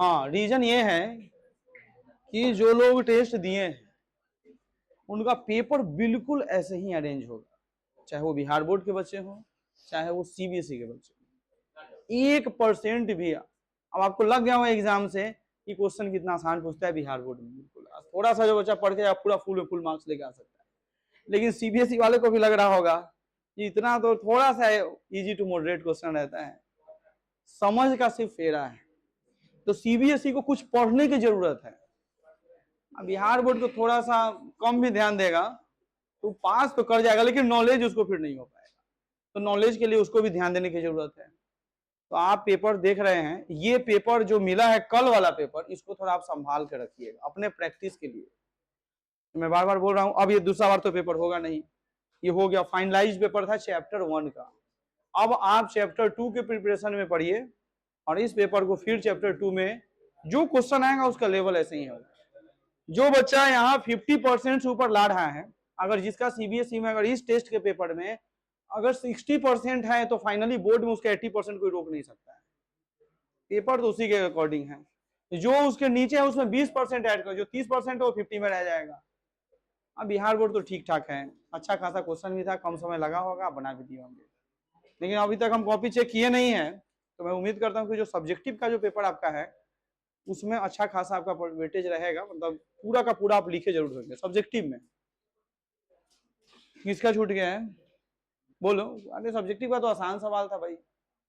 हाँ, रीजन ये है कि जो लोग टेस्ट दिए हैं उनका पेपर बिल्कुल ऐसे ही अरेंज होगा, चाहे वो बिहार बोर्ड के बच्चे हों चाहे वो सीबीएसई के बच्चे हों। 1% भी अब आपको लग गया हो एग्जाम से कि क्वेश्चन कितना आसान पूछता है बिहार बोर्ड में, बिल्कुल थोड़ा सा जो बच्चा पढ़ के पूरा फुल मार्क्स लेके आ सकता है। लेकिन सीबीएसई वाले को भी लग रहा होगा कि इतना तो थोड़ा सा इजी टू मॉडरेट क्वेश्चन रहता है, समझ का सिर्फ फेरा है। तो सीबीएसई को कुछ पढ़ने की जरूरत है। बिहार बोर्ड को थोड़ा सा कम भी ध्यान देगा तो पास तो कर जाएगा, लेकिन नॉलेज उसको फिर नहीं हो पाएगा। तो नॉलेज के लिए उसको भी ध्यान देने की जरूरत है। तो आप पेपर देख रहे हैं, ये पेपर जो मिला है कल वाला पेपर, इसको थोड़ा आप संभाल के रखिएगा अपने प्रैक्टिस के लिए। मैं बार बार बोल रहा हूं, अब ये दूसरा बार तो पेपर होगा नहीं, ये हो गया फाइनलाइज पेपर था चैप्टर 1 का। अब आप चैप्टर 2 के प्रिपरेशन में पढ़िए और इस पेपर को फिर चैप्टर 2 में जो क्वेश्चन आएगा उसका लेवल ऐसे ही होगा। जो बच्चा यहाँ 50% से ऊपर ला रहा है, अगर जिसका सीबीएसई में अगर इस टेस्ट के पेपर में अगर 60% है तो फाइनली बोर्ड में उसका 80% कोई रोक नहीं सकता है। पेपर तो उसी के अकॉर्डिंग है। जो उसके नीचे है उसमें 20% ऐड कर, जो 30% है वो 50 में रह जाएगा। अब बिहार बोर्ड तो ठीक ठाक है, अच्छा खासा क्वेश्चन भी था, कम समय लगा होगा, बना भी दिए होंगे। लेकिन अभी तक हम कॉपी चेक किए नहीं है, तो मैं उम्मीद करता हूँ कि जो सब्जेक्टिव का जो पेपर आपका है उसमें अच्छा खासा आपका वेटेज रहेगा, मतलब पूरा का पूरा आप लिखे जरूर होंगे। सब्जेक्टिव में किसका छूट गया है बोलो? अरे सब्जेक्टिव का तो आसान सवाल था भाई,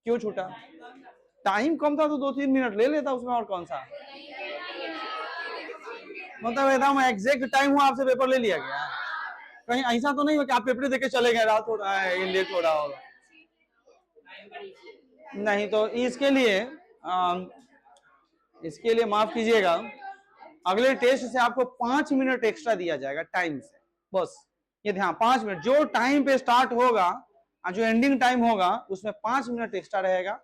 क्यों छूटा? टाइम कम था तो 2-3 मिनट ले लेता उसमें, और कौन सा मतलब एकदम एग्जैक्ट टाइम हुआ आपसे पेपर ले लिया गया। कहीं ऐसा तो नहीं हो कि आप पेपर देके चले गए, रात हो रहा है, लेट हो रहा होगा। नहीं तो इसके लिए माफ कीजिएगा, अगले टेस्ट से आपको 5 मिनट एक्स्ट्रा दिया जाएगा टाइम से, बस ये ध्यान। 5 मिनट जो टाइम पे स्टार्ट होगा और जो एंडिंग टाइम होगा उसमें 5 मिनट एक्स्ट्रा रहेगा।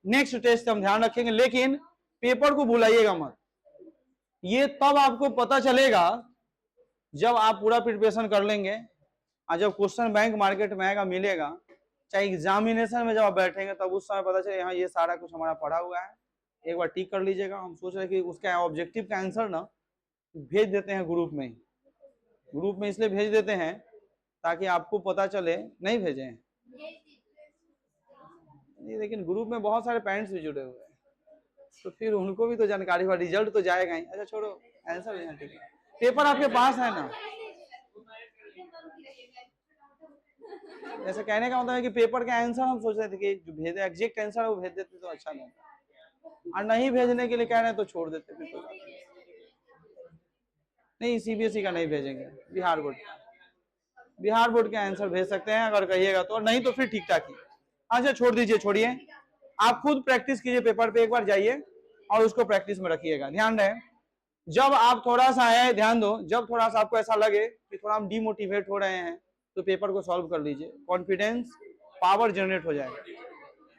नेक्स्ट टेस्ट हम ध्यान रखेंगे, लेकिन पेपर को भुलाइएगा मत। ये तब आपको पता चलेगा जब आप पूरा प्रिपरेशन कर लेंगे और जब क्वेश्चन बैंक मार्केट में आएगा मिलेगा, चाहे एग्जामिनेशन में जब आप बैठेंगे तब उस समय पता चले हाँ ये सारा कुछ हमारा पढ़ा हुआ है। एक बार टिक कर लीजिएगा। हम सोच रहे कि उसका ऑब्जेक्टिव का आंसर ना भेज देते हैं ग्रुप में ही। ग्रुप में इसलिए भेज देते हैं ताकि आपको पता चले, नहीं भेजे हैं नहीं, लेकिन ग्रुप में बहुत सारे पेरेंट्स भी जुड़े हुए हैं तो फिर उनको भी तो जानकारी हुआ, रिजल्ट तो जाएगा ही। अच्छा छोड़ो, आंसर भेजना ठीक है, पेपर आपके पास है ना। ऐसे कहने का मतलब है कि पेपर का आंसर हम सोच रहे थे कि जो भेजे एग्जैक्ट आंसर है वो भेज देते तो अच्छा नहीं, और नहीं भेजने के लिए कह रहे हैं तो छोड़ देते फिर तो। नहीं, सीबीएसई का नहीं भेजेंगे, बिहार बोर्ड के आंसर भेज सकते हैं अगर कहिएगा तो, नहीं तो फिर ठीक ठाक ही। अच्छा छोड़ दीजिए, छोड़िए, आप खुद प्रैक्टिस कीजिए, पेपर पे एक बार जाइए और उसको प्रैक्टिस में रखिएगा। ध्यान रहे, जब आप थोड़ा सा है, ध्यान दो, जब थोड़ा सा आपको ऐसा लगे कि थोड़ा हम डिमोटिवेट हो रहे हैं तो पेपर को सॉल्व कर लीजिए, कॉन्फिडेंस पावर जनरेट हो जाएगा,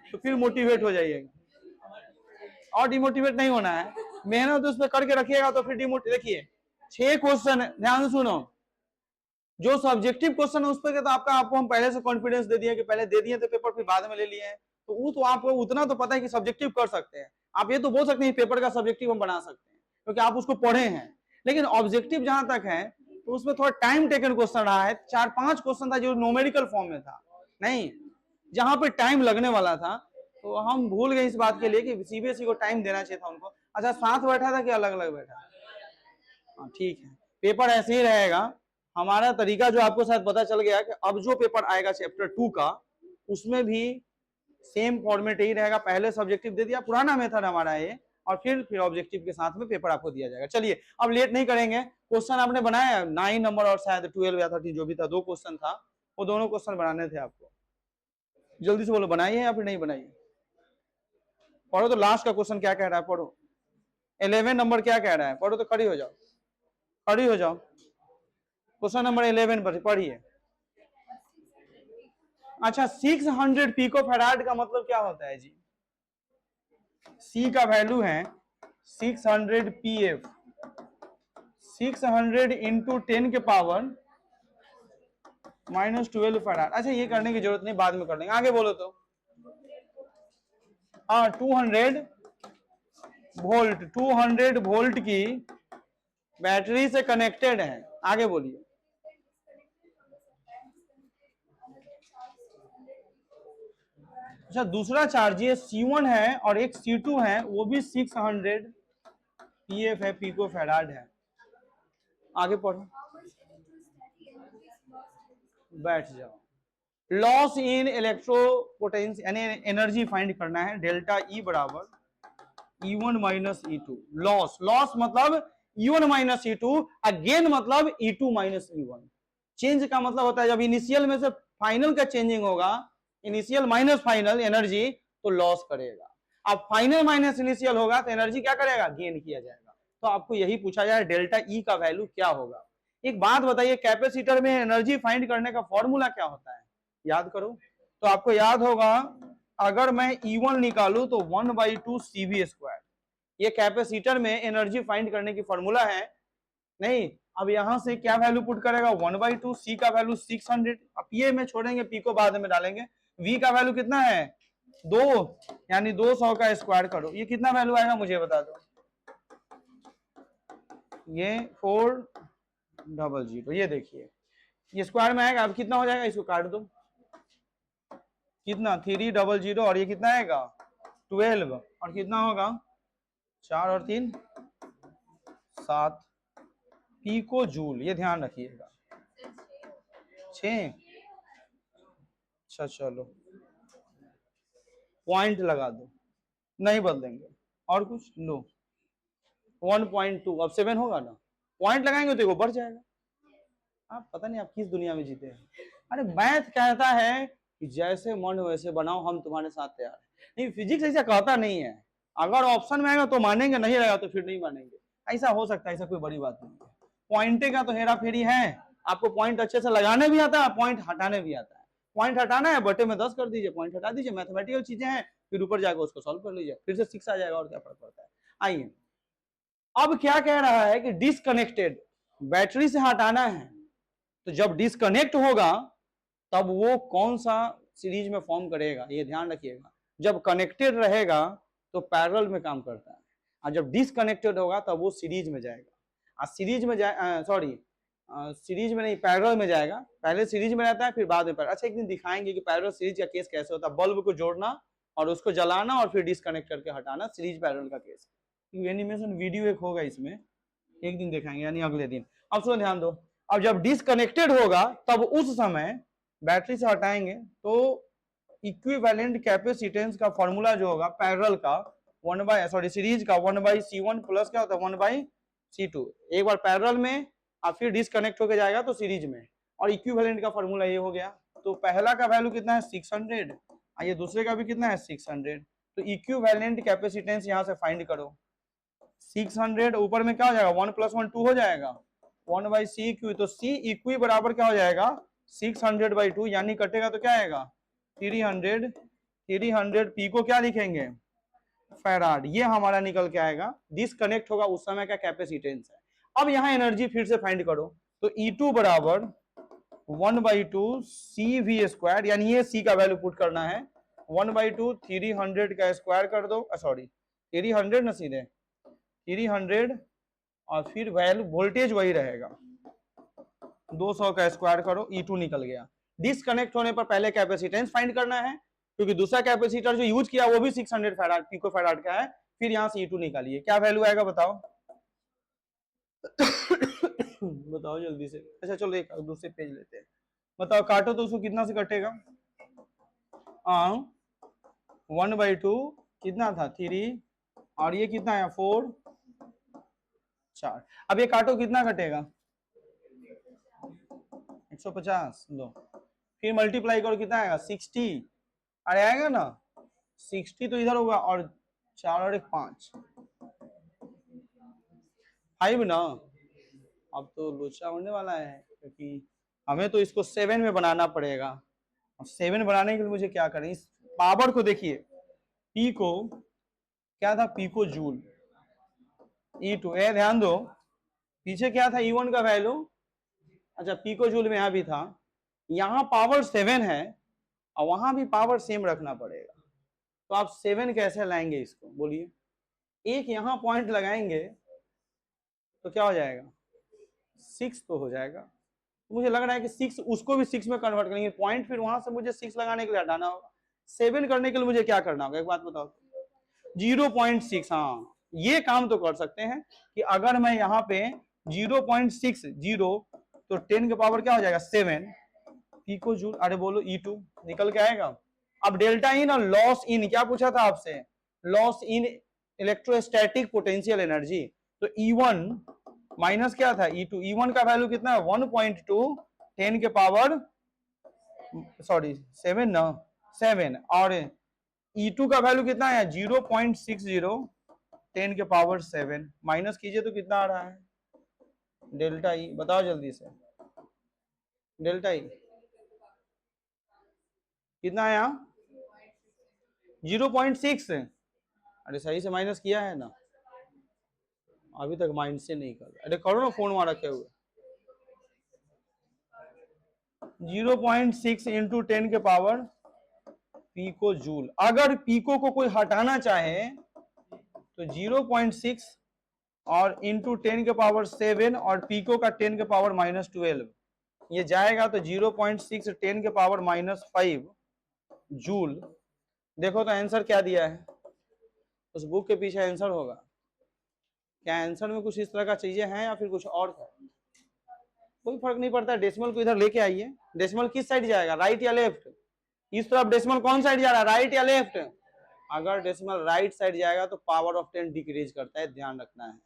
तो फिर मोटिवेट हो जाइएगा। और डिमोटिवेट नहीं होना है, मेहनत उस पर करके रखिएगा तो फिर डिमोटिवेट। देखिए 6 क्वेश्चन है, ध्यान से सुनो, जो सब्जेक्टिव क्वेश्चन है उस पर तो आपको हम पहले से कॉन्फिडेंस दे दिए कि पहले दे दिए थे पेपर फिर बाद में ले लिए हैं, तो वो तो आपको उतना तो पता है कि सब्जेक्टिव कर सकते हैं। आप ये तो बोल सकते हैं पेपर का सब्जेक्टिव हम बना सकते हैं क्योंकि आप उसको पढ़े हैं। लेकिन ऑब्जेक्टिव जहां तक है तो उसमें थोड़ा टाइम टेकन क्वेश्चन रहा है, 4-5 क्वेश्चन था जो न्यूमेरिकल फॉर्म में था, नहीं जहां पे टाइम लगने वाला था, तो हम भूल गए इस बात के लिए कि सीबीएसई को टाइम देना चाहिए था उनको। अच्छा साथ बैठा था कि अलग अलग बैठा? हाँ ठीक है, पेपर ऐसे ही रहेगा। हमारा तरीका जो आपको शायद पता चल गया कि अब जो पेपर आएगा चैप्टर 2 का उसमें भी सेम फॉर्मेट ही रहेगा। पहले सब्जेक्टिव दे दिया, पुराना मेथड हमारा ये, और फिर ऑब्जेक्टिव के साथ में पेपर आपको दिया जाएगा। चलिए अब लेट नहीं करेंगे, क्वेश्चन आपने बनाया 9 नंबर और शायद 12 या 13 जो भी था, 2 क्वेश्चन था, वो दोनों क्वेश्चन बनाने थे आपको। जल्दी से बोलो, बनाइए या फिर नहीं बनाइए? पढ़ो तो लास्ट का क्वेश्चन क्या कह रहा है, पढ़ो 11 नंबर क्या कह रहा है, पढ़ो तो, खड़ी हो जाओ, खड़ी हो जाओ, क्वेश्चन नंबर 11 पर पढ़िए। अच्छा 600 पिको फैराड का मतलब क्या होता है जी? सी का वैल्यू है 600 पीएफ, 600 इंटू 10 के पावर -12 फैराड। अच्छा ये करने की जरूरत नहीं, बाद में कर लेंगे, आगे बोलो तो। हाँ 200 वोल्ट, 200 वोल्ट की बैटरी से कनेक्टेड है। आगे बोलिए। अच्छा, दूसरा चार्ज ये C1 है और एक C2 है, वो भी 600 PF है, पिको फैराड है। आगे पढ़ो, बैठ जाओ। लॉस इन इलेक्ट्रोपोटेंशियल यानी एनर्जी फाइंड करना है, डेल्टा ई बराबर E1 minus E2। Loss, loss मतलब E1 माइनस E2, अगेन मतलब E2 माइनस E1। चेंज का मतलब होता है जब इनिशियल में से फाइनल का चेंजिंग होगा, इनिशियल माइनस फाइनल एनर्जी, तो लॉस करेगा। अब फाइनल माइनस इनिशियल होगा तो एनर्जी क्या करेगा, गेन किया जाएगा। तो आपको यही पूछा जाए डेल्टा ई का वैल्यू क्या होगा। एक बात बताइए, कैपेसिटर में एनर्जी फाइंड करने का फॉर्मूला क्या होता है, याद करो। तो आपको याद होगा, अगर मैं E1 निकालू तो 1/2 CV²। ये कैपेसिटर में एनर्जी फाइंड करने की फॉर्मूला है। नहीं, अब यहां से क्या वैल्यू पुट करेगा, 1/2, सी का वैल्यू 600। अब ये में छोड़ेंगे, पी को बाद में डालेंगे। वी का वैल्यू कितना है, 2, यानी 200 का स्क्वायर करो, ये कितना वैल्यू आएगा मुझे बता दो। ये 400, ये देखिए ये स्क्वायर में आएगा। अब कितना हो जाएगा, इसको काट दो, कितना 300 और ये कितना आएगा 12, और कितना होगा 4 और 3 7 पिको जूल, ये ध्यान रखिएगा। 6, अच्छा चलो पॉइंट लगा दो, नहीं बदलेंगे। और कुछ लो, 1.2, अब 7 होगा ना, पॉइंट लगाएंगे तो वो बढ़ जाएगा। आप पता नहीं आप किस दुनिया में जीते हैं। अरे मैथ कहता है कि जैसे मन वैसे बनाओ, हम तुम्हारे साथ तैयार हैं। नहीं, फिजिक्स ऐसा कहता नहीं है। अगर ऑप्शन में आएगा तो मानेंगे, नहीं रहेगा तो फिर नहीं मानेंगे। ऐसा हो सकता है, ऐसा कोई बड़ी बात नहीं है। पॉइंटे का तो हेरा फेरी है। आपको पॉइंट अच्छे से लगाने भी आता है, पॉइंट हटाने भी आता है। पॉइंट हटाना है, बटे में 10 कर दीजिए, पॉइंट हटा दीजिए, मैथमेटिकल चीजें हैं, फिर ऊपर जाकर उसको सॉल्व कर लीजिए, फिर से 6 आ जाएगा, और क्या फर्क पड़ता है। आइए, अब क्या कह रहा है कि डिसकनेक्टेड, बैटरी से हटाना है। तो जब डिसकनेक्ट होगा तब वो कौन सा सीरीज में फॉर्म करेगा, ये ध्यान रखिएगा। जब कनेक्टेड रहेगा तो पैरेलल में काम करता है, और जब डिसकनेक्टेड होगा तब वो सीरीज में जाएगा। और सीरीज में सीरीज में नहीं, पैरेलल में जाएगा। पहले सीरीज में रहता है, फिर बाद में पैरेलल। अच्छा, एक दिन दिखाएंगे कि पैरेलल सीरीज का केस कैसे होता है, बल्ब को जोड़ना और उसको जलाना और फिर डिसकनेक्ट करके हटाना, सीरीज पैरेलल का केस। एनिमेशन वीडियो एक होगा इसमें, एक दिन दिखाएंगे, यानी अगले दिन। अब सुनो, ध्यान दो। अब जब डिसकनेक्टेड होगा तब उस समय बैटरी से हटाएंगे तो इक्विवेलेंट कैपेसिटेंस का फॉर्मूला जो होगा पैरेलल का सीरीज का 1/C1 प्लस क्या होता है 1/C2। एक बार पैरेलल में और फिर डिसकनेक्ट होकर जाएगा तो सीरीज में, और इक्विवेलेंट का फॉर्मूला ये हो गया। तो पहला का वैल्यू कितना है 600, और ये दूसरे का भी कितना है 600। तो इक्विवेलेंट कैपेसिटेंस यहां से फाइंड करो। 600 ऊपर में क्या हो जाएगा, 1 + 1 2 हो जाएगा, 1/C²। तो C इक्वी बराबर क्या हो जाएगा 600/2, यानी कटेगा तो क्या आएगा 300। 300 पी को क्या लिखेंगे फैराड, ये हमारा निकल के आएगा। डिसकनेक्ट होगा उस समय का कैपेसिटेंस है। अब यहाँ एनर्जी फिर से फाइंड करो, तो E2 बराबर 1/2 CV², यानी ये C का वैल्यू पुट करना है। 1/2 300 का स्क्वायर कर दो, सॉरी 300 ना, सीधे 300, और फिर वैल्यू वोल्टेज वही रहेगा, 200 का स्क्वायर करो, E2 निकल गया। डिसकनेक्ट होने पर पहले कैपेसिटेंस फाइंड करना है, क्योंकि दूसरा कैपेसिटर जो यूज किया वो भी 600 फैराड पिको फैराड का है। फिर यहां से E2 निकालिए, क्या वैल्यू आएगा बताओ। बताओ जल्दी से। अच्छा चलो एक दूसरे पेज लेते हैं, बताओ काटो तो उसको कितना से कटेगा। 1/2 कितना था 3, और ये कितना है 4, 4। अब ये काटो कितना कटेगा 150, लो फिर मल्टीप्लाई करो कितना आएगा 60। अरे आएगा ना 60, तो इधर होगा, और 4 और 1 5 5 ना। अब तो लोचा होने वाला है, क्योंकि हमें तो इसको 7 में बनाना पड़ेगा। और 7 बनाने के लिए मुझे क्या करें, इस पावर को देखिए, पी को क्या था पिको जूल, E2 ध्यान दो, पीछे क्या था E1 का वैल्यू, अच्छा पिको जूल में यहां भी था, यहां पावर 7 है और वहां भी पावर सेम रखना पड़ेगा। तो आप 7 कैसे लाएंगे इसको बोलिए। एक यहाँ पॉइंट लगाएंगे तो क्या हो जाएगा, 6 तो हो जाएगा। मुझे लग रहा है कि 6 उसको भी 6 में कन्वर्ट करेंगे, पॉइंट फिर वहां से मुझे 6 लगाने के लिए हटाना होगा। 7 करने के लिए मुझे क्या करना होगा, एक बात बताओ। 0.6, हाँ ये काम तो कर सकते हैं कि अगर मैं यहाँ पे 0.60 तो 10 के पावर क्या हो जाएगा 7 पिको जूल। अरे बोलो E2 निकल के आएगा। अब डेल्टा इन और लॉस इन क्या पूछा था आपसे, loss in electrostatic potential energy. तो E1 माइनस क्या था E2, E1 का वैल्यू कितना है 1.2 10 के पावर सॉरी 7 ना 7, और E2 का वैल्यू कितना है 0.60 10 के पावर 7, माइनस कीजिए तो कितना आ रहा है डेल्टा ई, बताओ जल्दी से डेल्टा ई कितना है यहाँ 0.6। अरे सही से माइनस किया है ना, अभी तक माइंड से नहीं कर, अरे करो ना फोन वहां रखे हुए। 0.6 इंटू 10 के पावर पीको जूल। अगर पीको को कोई हटाना चाहे तो 0.6 और इंटू 10 के पावर 7 और पीको का 10 के पावर -12, ये जाएगा तो 0.6 10 के पावर -5 जूल। देखो तो आंसर क्या दिया है, उस बुक के पीछे आंसर होगा क्या, आंसर में कुछ इस तरह का चीजें हैं या फिर कुछ और है, कोई फर्क नहीं पड़ता। डेसिमल को इधर लेके आइए, डेसिमल किस साइड जाएगा, राइट या लेफ्ट, इस तरफ डेसिमल कौन साइड जा रहा है, राइट या लेफ्ट। अगर डेसिमल राइट साइड जाएगा तो पावर ऑफ 10 डिक्रीज करता है, ध्यान रखना है।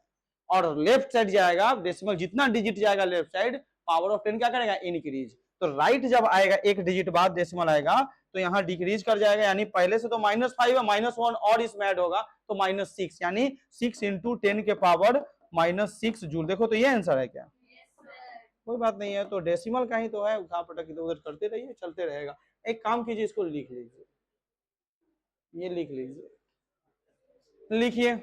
और लेफ्ट साइड जाएगा डेसिमल, जितना डिजिट जाएगा लेफ्ट साइड पावर ऑफ 10 क्या करेगा इंक्रीज। तो राइट जब आएगा एक डिजिट बाद डेसिमल आएगा तो यहाँ डिक्रीज कर जाएगा, यानी पहले से तो -5 है, -1 और इसमें ऐड होगा तो -6, यानी 6 इंटू 10 के पावर -6 जूल। देखो तो ये आंसर है क्या, कोई बात नहीं है, तो डेसिमल का ही तो है, उठा पटक इधर उधर करते रहिए, चलते रहेगा। एक काम कीजिए, इसको लिख लीजिए, ये लिख लीजिए, लिखिए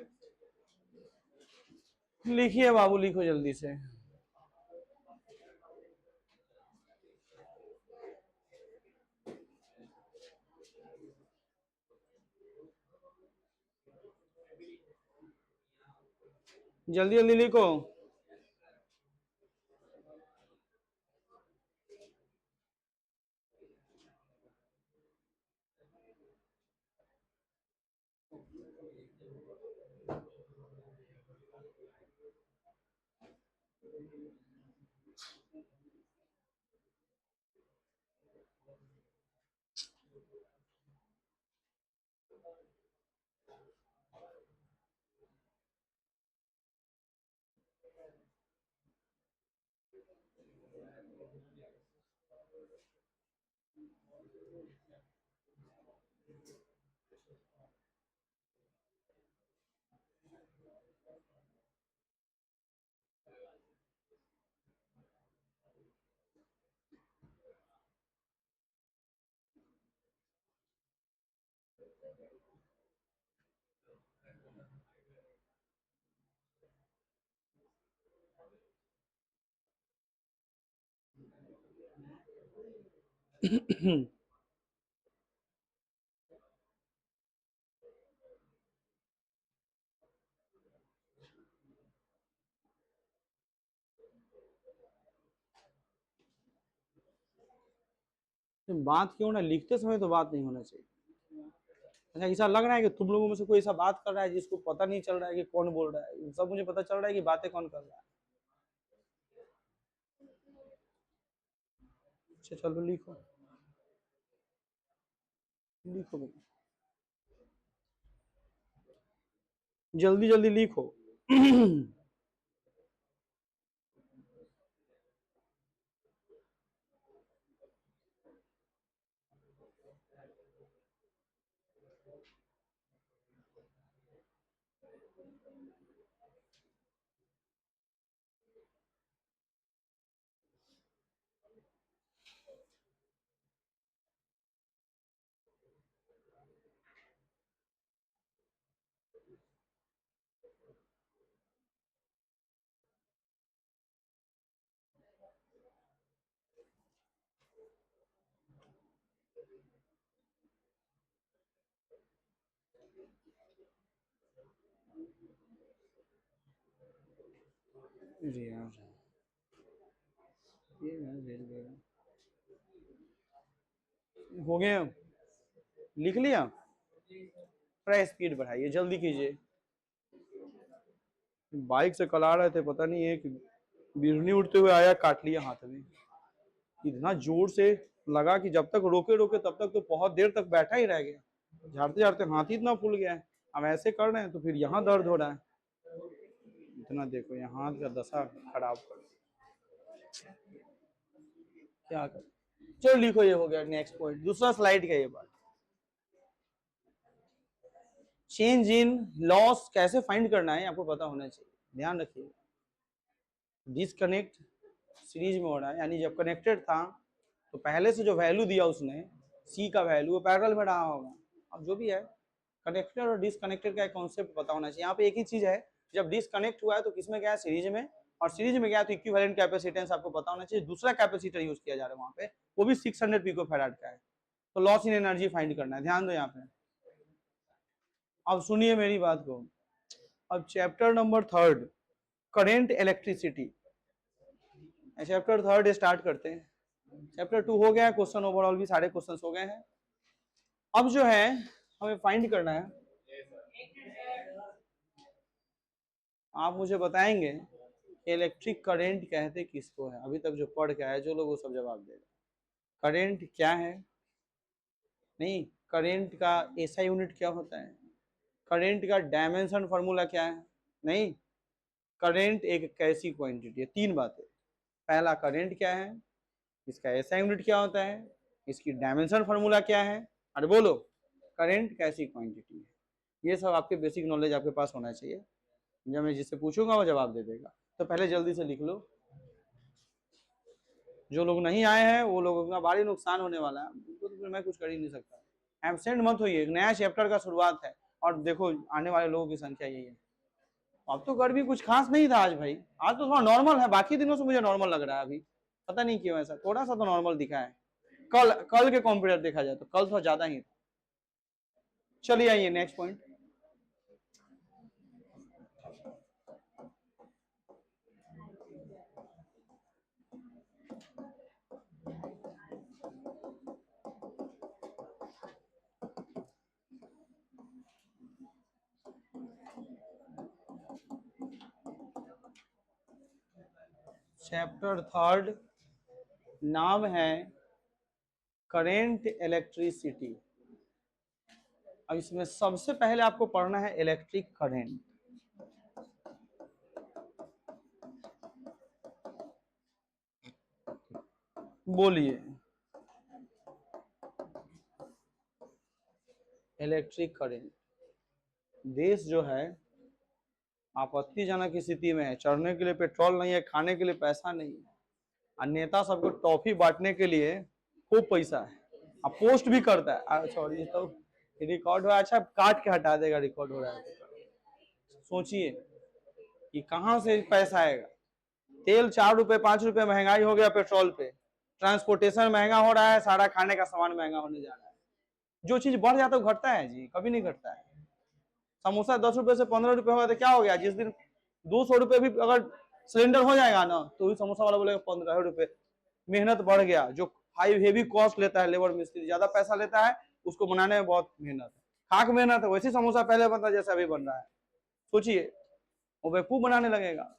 लिखिए बाबू, लिखो जल्दी से। जल्दी जल्दी लिखो। बात क्यों ना, लिखते समय तो बात नहीं होना चाहिए। अच्छा ऐसा लग रहा है कि तुम लोगों में से कोई ऐसा बात कर रहा है जिसको पता नहीं चल रहा है कि कौन बोल रहा है, सब मुझे पता चल रहा है कि बातें कौन कर रहा है। अच्छा चलो लिखो, लिखो बेटा, जल्दी जल्दी लिखो। जी हाँ, ये मैं भेज देगा। हो गए, लिख लिया। थोड़ा स्पीड बढ़ाइए, जल्दी कीजिए। बाइक से कल आ रहे थे, पता नहीं एक बिरनी उड़ते हुए आया, काट लिया हाथ में। इतना जोर से लगा कि जब तक रोके रोके तब तक तो बहुत देर तक बैठा ही रह गया। झाड़ते झाड़ते हाथ ही इतना फूल गया है। हम ऐसे कर रहे हैं तो फिर यहाँ दर्द हो रहा है। इतना देखो, यहाँ हाथ का दशा खराब कर क्या कर। चलो लिखो, ये हो गया। नेक्स्ट पॉइंट, दूसरा स्लाइड का ये बात। चेंज इन लॉस कैसे फाइंड करना है आपको पता होना चाहिए, ध्यान रखिए। डिसकनेक्ट सीरीज में हो रहा है, यानी जब कनेक्टेड था तो पहले से जो वैल्यू दिया उसने सी का वैल्यू वो पैरेलल में रहा होगा। अब जो भी है, कनेक्टेड और डिसकनेक्टेड का एक कॉन्सेप्ट पता होना चाहिए। यहाँ पे एक ही चीज है, जब डिसकनेक्ट हुआ है तो किसमें गया, सीरीज में, और सीरीज में गया तो इक्विवेलेंट कैपेसिटेंस आपको पता होना चाहिए। दूसरा कैपेसिटर यूज किया जा रहा है वहां पे, वो भी 600 पिकोफैराड का है। तो लॉस इन एनर्जी फाइंड करना है, ध्यान दो यहाँ पे। अब सुनिए मेरी बात को। अब chapter number 3, current electricity, chapter 3 start करते हैं। चैप्टर 2 हो गया है, क्वेश्चन ओवरऑल भी सारे क्वेश्चंस हो गए हैं। अब जो है हमें फाइंड करना है, आप मुझे बताएंगे इलेक्ट्रिक करंट कहते किसको है। अभी तक जो पढ़ के आए जो लोग वो सब जवाब देगा। करंट क्या है, नहीं, करंट का एसआई यूनिट क्या होता है, करंट का डायमेंशन फॉर्मूला क्या है, नहीं, करंट एक कैसी क्वांटिटी है। तीन बातें, पहला करंट क्या है, इसका एसआई यूनिट क्या होता है, इसकी डायमेंशन फार्मूला क्या है, अरे बोलो, करंट कैसी क्वांटिटी है। ये सब आपके बेसिक नॉलेज आपके पास होना चाहिए। जब मैं जिससे पूछूंगा वो जवाब दे देगा। तो पहले जल्दी से लिख लो, जो लोग नहीं आए हैं वो लोगों का भारी नुकसान होने वाला है, उनको तो फिर मैं कुछ कर ही नहीं सकता। एब्सेंट मत होइए, एक नया चैप्टर का शुरुआत है और देखो आने वाले लोगों की संख्या यही है। अब तो गर्मी कुछ खास नहीं था आज भाई, आज तो थोड़ा नॉर्मल है, बाकी दिनों से मुझे नॉर्मल लग रहा है अभी, पता नहीं क्यों ऐसा, थोड़ा सा तो नॉर्मल दिखा है। कल के कंपेयर देखा जाए तो कल थोड़ा ज्यादा ही। चलिए आइए नेक्स्ट पॉइंट। चैप्टर 3 नाम है करेंट इलेक्ट्रिसिटी। अब इसमें सबसे पहले आपको पढ़ना है इलेक्ट्रिक करंट। बोलिए, इलेक्ट्रिक करंट। देश जो है आपत्तिजनक स्थिति में है, चढ़ने के लिए पेट्रोल नहीं है, खाने के लिए पैसा नहीं है, और नेता सबको टॉफी बांटने के लिए खूब पैसा है, अब पोस्ट भी करता है। सॉरी, तो रिकॉर्ड हुआ, अच्छा काट के हटा देगा, रिकॉर्ड हो रहा है। सोचिए कि कहां से पैसा आएगा। तेल 4 रुपए 5 रुपए महंगाई हो गया पेट्रोल पे, ट्रांसपोर्टेशन महंगा हो रहा है, सारा खाने का सामान महंगा होने जा रहा है। जो चीज बढ़ जाता है वो घटता है जी, कभी नहीं घटता है। समोसा 10 रुपए से 15 रुपए हुआ तो क्या हो गया, जिस दिन 200 रुपए भी अगर सिलेंडर हो जाएगा ना तो भी समोसा वाला बोलेगा 15 रुपए। मेहनत बढ़ गया, जो हाई हेवी कॉस्ट लेता है, लेबर मिस्त्री ज्यादा पैसा लेता है, उसको बनाने में बहुत मेहनत है, खाक मेहनत है। वैसे समोसा पहले बनता जैसे अभी बन रहा है, सोचिए वो बेवकूफ बनाने लगेगा।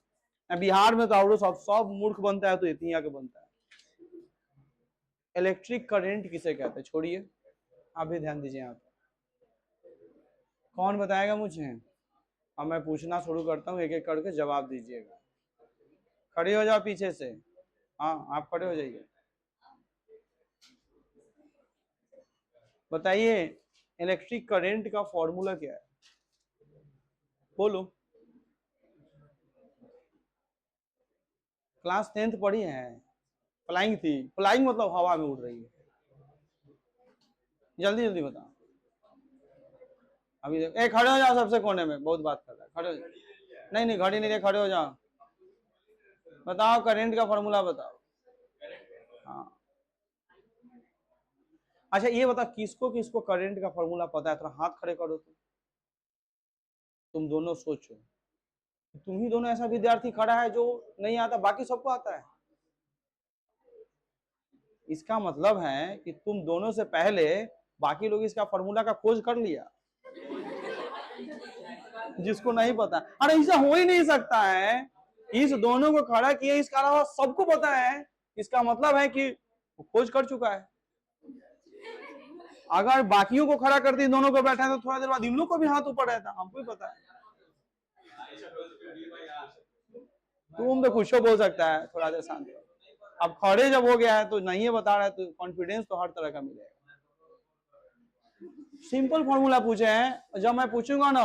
बिहार में तो और सब मूर्ख बनता है तो इतनी आके बनता है। इलेक्ट्रिक करंट किसे कहते हैं, छोड़िए, आप भी ध्यान दीजिए यहाँ पे। कौन बताएगा मुझे, अब मैं पूछना शुरू करता हूँ, एक एक करके जवाब दीजिएगा। खड़े हो जाओ पीछे से, हाँ आप खड़े हो जाइए। बताइए इलेक्ट्रिक करंट का फॉर्मूला क्या है, बोलो। क्लास 10th पढ़ी है, फ्लाइंग थी, फ्लाइंग मतलब हवा में उड़ रही है। जल्दी जल्दी बताओ। अभी देखो, खड़े हो जाओ सबसे कोने में, बहुत बात कर रहा है, खड़े हो जाओ। नहीं नहीं घड़ी नहीं दे, खड़े हो जाओ। बताओ करंट का फॉर्मूला बताओ। हाँ, अच्छा ये बता, किसको किसको करंट का फॉर्मूला पता है, थोड़ा हाथ खड़े करो। तुम दोनों सोचो, तुम ही दोनों ऐसा विद्यार्थी खड़ा है जो नहीं आता, बाकी सबको आता है। इसका मतलब है कि तुम दोनों से पहले बाकी लोग इसका फॉर्मूला का खोज कर लिया, जिसको नहीं पता। अरे ऐसा हो ही नहीं सकता है, इस दोनों को खड़ा किया, इसका अलावा सबको पता है, इसका मतलब है कि खोज कर चुका है। अगर बाकियों को खड़ा करती दोनों को बैठा तो थोड़ा देर बाद इन लोग को भी हाथ ऊपर रहता, हमको भी पता है। तुम तो कुछ बोल सकता है, थोड़ा देर शांत। अब खड़े जब हो गया है तो नहीं है बता रहा है, तो कॉन्फिडेंस तो हर तरह का मिलेगा। सिंपल फॉर्मूला पूछे हैं, जब मैं पूछूंगा ना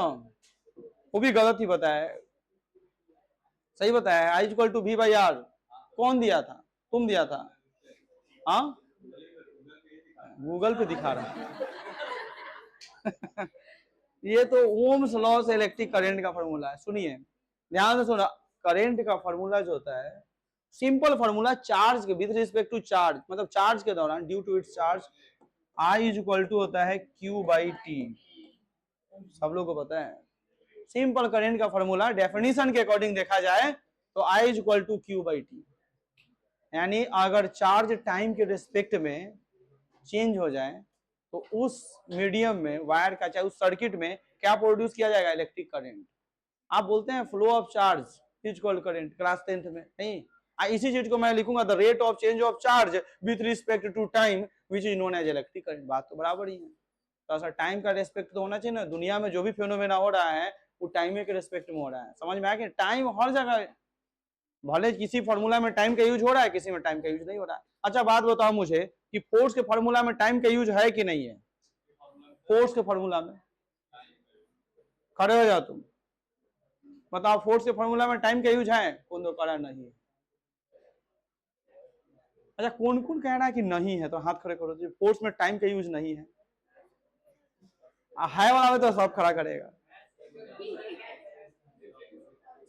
वो भी गलत ही बताया, सही बताया। I equal to V by R कौन दिया था? तुम दिया था। हाँ, गूगल पे दिखा रहा है। ये तो ओम्स लॉ से इलेक्ट्रिक करंट का फॉर्मूला है। सुनिए ध्यान से सुना, करंट का फॉर्मूला जो होता है सिंपल फॉर्मूला, चार्ज के विद रिस्पेक्ट टू चार्ज, मतलब चार्ज के दौरान due to its charge, I is equal to होता है क्यू बाई टी। सब लोग को पता है सिंपल करंट का फॉर्मूला, डेफिनेशन के अकॉर्डिंग देखा जाए तो I is equal to Q by T. यानी अगर चार्ज टाइम के रिस्पेक्ट में चेंज हो जाए तो उस मीडियम में, वायर का चाहे उस सर्किट में क्या प्रोड्यूस किया जाएगा? Electric current. आप बोलते हैं flow of charge is called current, class 10th में नहीं। इसी चीज को मैं लिखूंगा, the rate of change of charge with respect to time which is known as electric current. बात तो बराबर ही है। तो ऐसा टाइम का रेस्पेक्ट तो होना चाहिए ना। दुनिया में जो भी फिनोमेना हो रहा है वो टाइम के रेस्पेक्ट में हो रहा है। समझ में आया कि टाइम हर जगह, भले किसी फॉर्मूला में टाइम का यूज हो रहा है, किसी में टाइम का यूज नहीं हो रहा है। अच्छा बात बताओ मुझे कि फोर्स के फॉर्मूला में टाइम का यूज है कि नहीं है? फोर्स के फॉर्मूला में, खड़े हो जाओ तुम, बताओ फोर्स के फॉर्मूला में टाइम का यूज है? कौन तो करा नहीं। अच्छा कौन कौन कह रहा है कि नहीं है? तो हाथ खड़े करो जी, फोर्स में टाइम का यूज नहीं है। है वाला में तो सब खड़ा करेगा।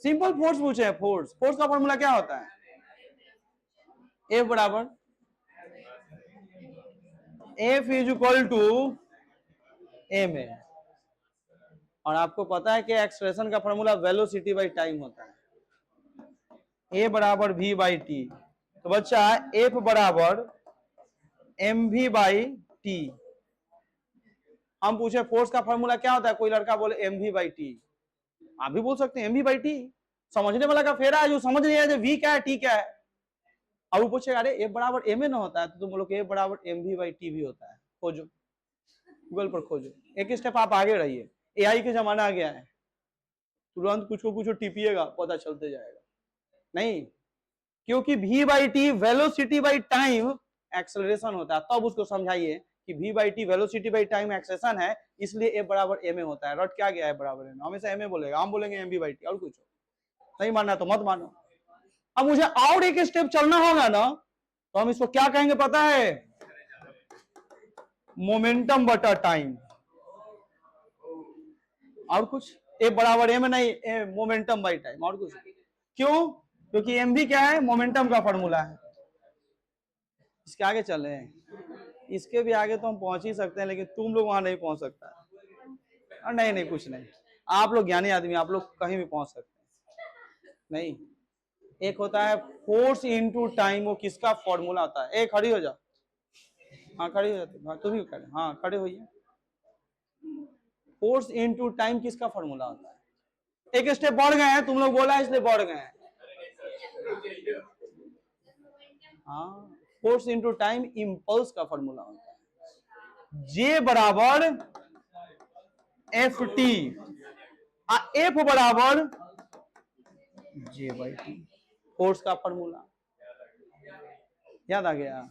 सिंपल फोर्स पूछे हैं, फोर्स, फोर्स का फॉर्मूला क्या होता है? F बराबर F is equal to M A. और आपको पता है कि एक्सप्रेशन का फॉर्मूला वेलोसिटी बाई टाइम होता है, ए बराबर वी बाई टी। तो बच्चा एफ बराबर एम वी बाई टी। हम पूछे फोर्स का फॉर्मूला क्या होता है, कोई लड़का बोले एम वी बाई टी। आप भी बोल सकते हैं एम वी बाई टी। समझने वाला का फेरा है, जो समझ नहीं आया वी क्या है टी क्या है। अब वो पूछेगा अरे ए बराबर एम ए ना होता है, तो तुम बोलो ए बराबर एम वी बाई टी भी होता है। खोजो, गूगल पर खोजो, एक स्टेप आप आगे रहिए। एआई के जमाना आ गया है, तुरंत कुछ को कुछ टिपिएगा पता चलते जाएगा। नहीं, क्योंकि v by T velocity by time acceleration होता है। तब उसको समझाइए कि v by T velocity by time acceleration है, इसलिए a बराबर m होता है। रट क्या गया है बराबर m, हमेशा m बोलेगा, हम बोलेंगे mv बाई टी और कुछ। नहीं मानना तो मत मानो। अब मुझे और एक स्टेप चलना होगा ना, तो हम इसको क्या कहेंगे पता है? मोमेंटम बटा टाइम। और कुछ, a बराबर m नहीं, मोमेंटम बाई टाइम, और कुछ। क्यों? क्योंकि एम भी क्या है? मोमेंटम का फॉर्मूला है। इसके आगे चल रहे हैं, इसके भी आगे तो हम पहुंच ही सकते हैं, लेकिन तुम लोग वहां नहीं पहुंच सकता। नहीं नहीं कुछ नहीं, आप लोग ज्ञानी आदमी, आप लोग कहीं भी पहुंच सकते हैं। नहीं, एक होता है फोर्स इनटू टाइम, वो किसका फॉर्मूला होता है? एक खड़ी हो जाओ, हाँ खड़ी हो जाती, हाँ तुम ही खड़े, हाँ खड़े होइए। फोर्स इनटू टाइम किसका फॉर्मूला होता है? एक स्टेप बढ़ गए हैं, तुम लोग बोला है इसलिए बढ़ गए हैं। हाँ, फोर्स इनटू टाइम इंपल्स का फॉर्मूला होता है, जे बराबर एफ टी, एफ बराबर जे बाई टी, फोर्स का फॉर्मूला। याद आ गया?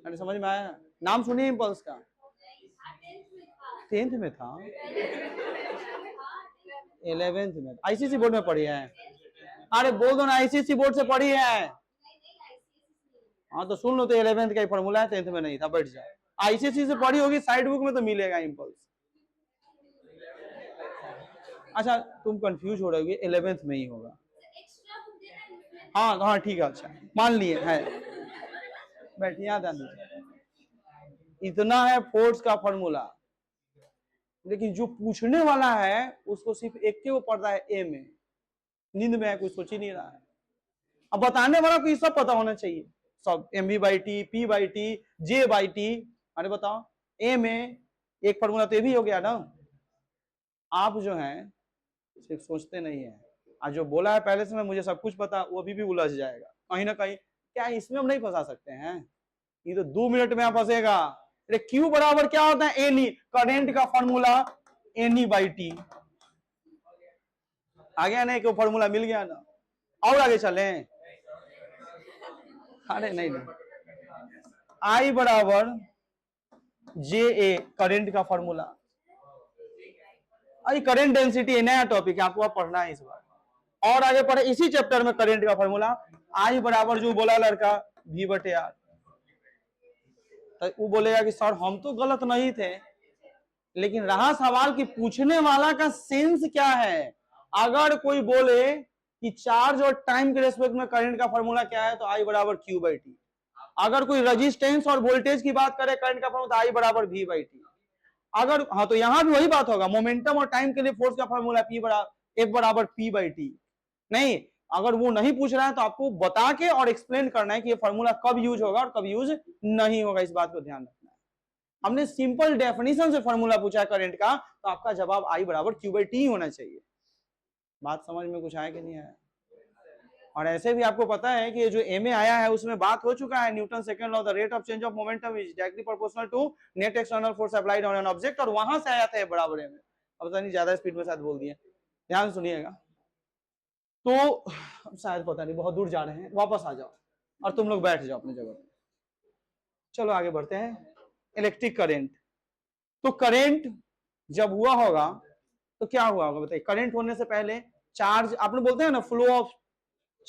अरे समझ में आया? नाम सुनिए इंपल्स का, 10th में था, 11th में, आईसीसी बोर्ड में पढ़ी है। अरे बोल दो ना, आईसीसी बोर्ड से पढ़ी है। हाँ तो सुन लो, तो 11th का ही फॉर्मूला है, 10th में नहीं था, बैठ जाए। आईसीसी से पढ़ी होगी, साइड बुक में तो मिलेगा इंपल्स। अच्छा तुम कंफ्यूज हो रहे होगे, 11th में ही होगा। हाँ हाँ ठीक है, अच्छा मान लिए है, बैठिए, याद आ दीजिए। इतना है फोर्स का फॉर्मूला, लेकिन जो पूछने वाला है उसको सिर्फ एक के वो पढ़ रहा है ए में, नींद में है, कुछ सोच ही नहीं रहा है। अब बताने वाला को ये सब पता होना चाहिए, सब mv/t, p/t, j/t। अरे बताओ, ए में एक फॉर्मूला तो ये भी हो गया ना। आप जो है सिर्फ सोचते नहीं है, आज जो बोला है पहले से मैं मुझे सब कुछ पता, वो अभी भी उलझ जाएगा कहीं ना कहीं। क्या इसमें हम नहीं फंसा सकते हैं? ये तो 2 मिनट में आप फंसेगा। अरे क्यू बराबर क्या होता है? एनी, करंट का फॉर्मूला NE/T। आ गया ना, एक फॉर्मूला मिल गया ना। और आगे चले? अरे नहीं नहीं, I बराबर JA करंट का फॉर्मूला। अरे करंट डेंसिटी नया टॉपिक है, आपको पढ़ना है इस बार। और आगे पढ़े इसी चैप्टर में करंट का फॉर्मूला I बराबर जो बोला लड़का V/R। तो वो बोलेगा कि सर हम तो गलत नहीं थे, लेकिन रहा सवाल कि पूछने वाला का सेंस क्या है। अगर कोई बोले कि चार्ज और टाइम के रेस्पेक्ट में करंट का फॉर्मूला क्या है, तो I बराबर Q/T। अगर कोई रेजिस्टेंस और वोल्टेज की बात करे करंट का फॉर्मूला, तो I बराबर V/T। अगर हाँ, तो यहां भी वही बात होगा, मोमेंटम और टाइम के लिए फोर्स का फॉर्मूला F बराबर P/T। नहीं, अगर वो नहीं पूछ रहा है तो आपको बता के और एक्सप्लेन करना है कि ये फॉर्मूला कब यूज होगा और कब यूज नहीं होगा, इस बात को ध्यान रखना है। हमने सिंपल डेफिनेशन से फॉर्मूला पूछा है करंट का, तो आपका जवाब I बराबर Q/T होना चाहिए। बात समझ में कुछ आया कि नहीं आया? और ऐसे भी आपको पता है कि जो एमए आया है उसमें बात हो चुका है, Newton second law, the rate of change of momentum is directly proportional to net external force applied on an object, और वहां से आया था बराबर एमए। अब पता नहीं ज्यादा स्पीड में शायद बोल दिए, ध्यान सुनिएगा। तो शायद पता नहीं बहुत दूर जा रहे हैं, वापस आ जाओ और तुम लोग बैठ जाओ अपनी जगह पे। चलो आगे बढ़ते हैं। इलेक्ट्रिक करंट, तो करंट जब हुआ होगा तो क्या हुआ होगा बताइए? करंट होने से पहले चार्ज, आपने बोलते हैं ना फ्लो ऑफ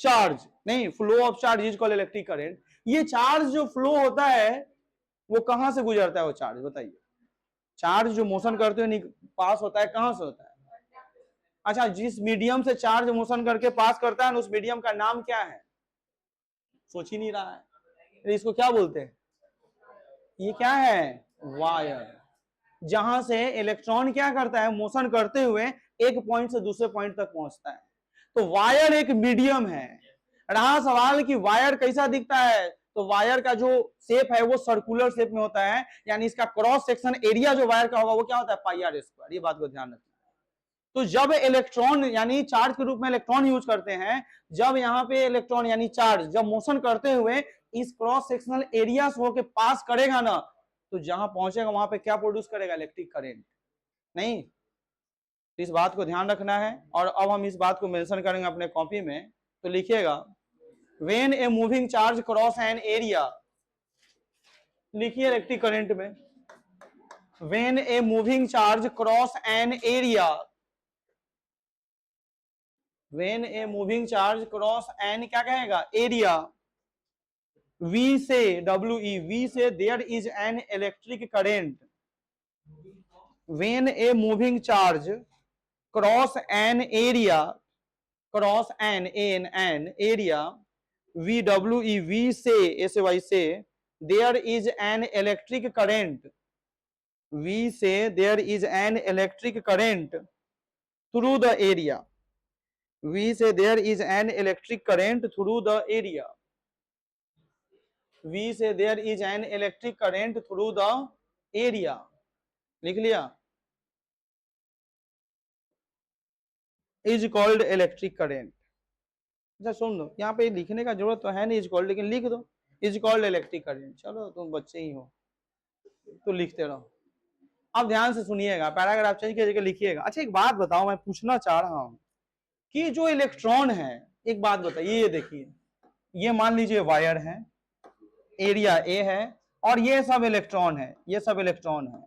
चार्ज, नहीं, flow of charge is called electric current. ये चार्ज जो फ्लो होता है वो कहां से गुजरता है? वो चार्ज बताइए, चार्ज जो मोशन करते हुए पास होता है कहां से होता है? अच्छा, जिस मीडियम से चार्ज मोशन करके पास करता है ना, उस मीडियम का नाम क्या है? सोच ही नहीं रहा है। इसको क्या बोलते हैं? ये क्या है? वायर। जहां से इलेक्ट्रॉन क्या करता है? मोशन करते हुए एक पॉइंट से दूसरे पॉइंट तक पहुंचता है। तो वायर एक मीडियम है। रहा सवाल कि वायर कैसा दिखता है, तो वायर का जो शेप है वो सर्कुलर शेप में होता है, यानी इसका क्रॉस सेक्शन एरिया जो वायर का होगा वो क्या होता है? πr²। ये बात को ध्यान रखना है। तो जब इलेक्ट्रॉन यानी चार्ज के रूप में इलेक्ट्रॉन यूज करते हैं, जब यहाँ पे इलेक्ट्रॉन यानी चार्ज जब मोशन करते हुए इस क्रॉस सेक्शनल एरिया से होके पास करेगा ना, तो जहां पहुंचेगा वहां पे क्या प्रोड्यूस करेगा? Electric current. नहीं, इस बात को ध्यान रखना है। और अब हम इस बात को मेंशन करेंगे अपने कॉपी में, तो लिखिएगा when a moving charge cross an area, लिखिए इलेक्ट्रिक करंट में when a moving charge cross an area, when a moving charge cross an क्या कहेगा? एरिया, V से WE, V से there is an electric current. When a moving charge cross an area, cross an an area, VWE, V से SY से there is an electric current, V से there is an electric current through the area, V से there is an electric current through the area, V से there is an electric current through the area. लिख लिया? Is called electric current. अच्छा सुन लो, यहाँ पे लिखने का जरूरत तो है नहीं इज कॉल्ड, लेकिन लिख दो इज कॉल्ड इलेक्ट्रिक करंट। चलो तुम बच्चे ही हो तो लिखते रहो। अब ध्यान से सुनिएगा, पैराग्राफ चेंज करके लिखिएगा। अच्छा एक बात बताओ, मैं पूछना चाह रहा हूं कि जो इलेक्ट्रॉन है, एक बात बताइए, ये देखिए, ये मान लीजिए वायर है, एरिया ए है, और ये सब इलेक्ट्रॉन है, ये सब इलेक्ट्रॉन है।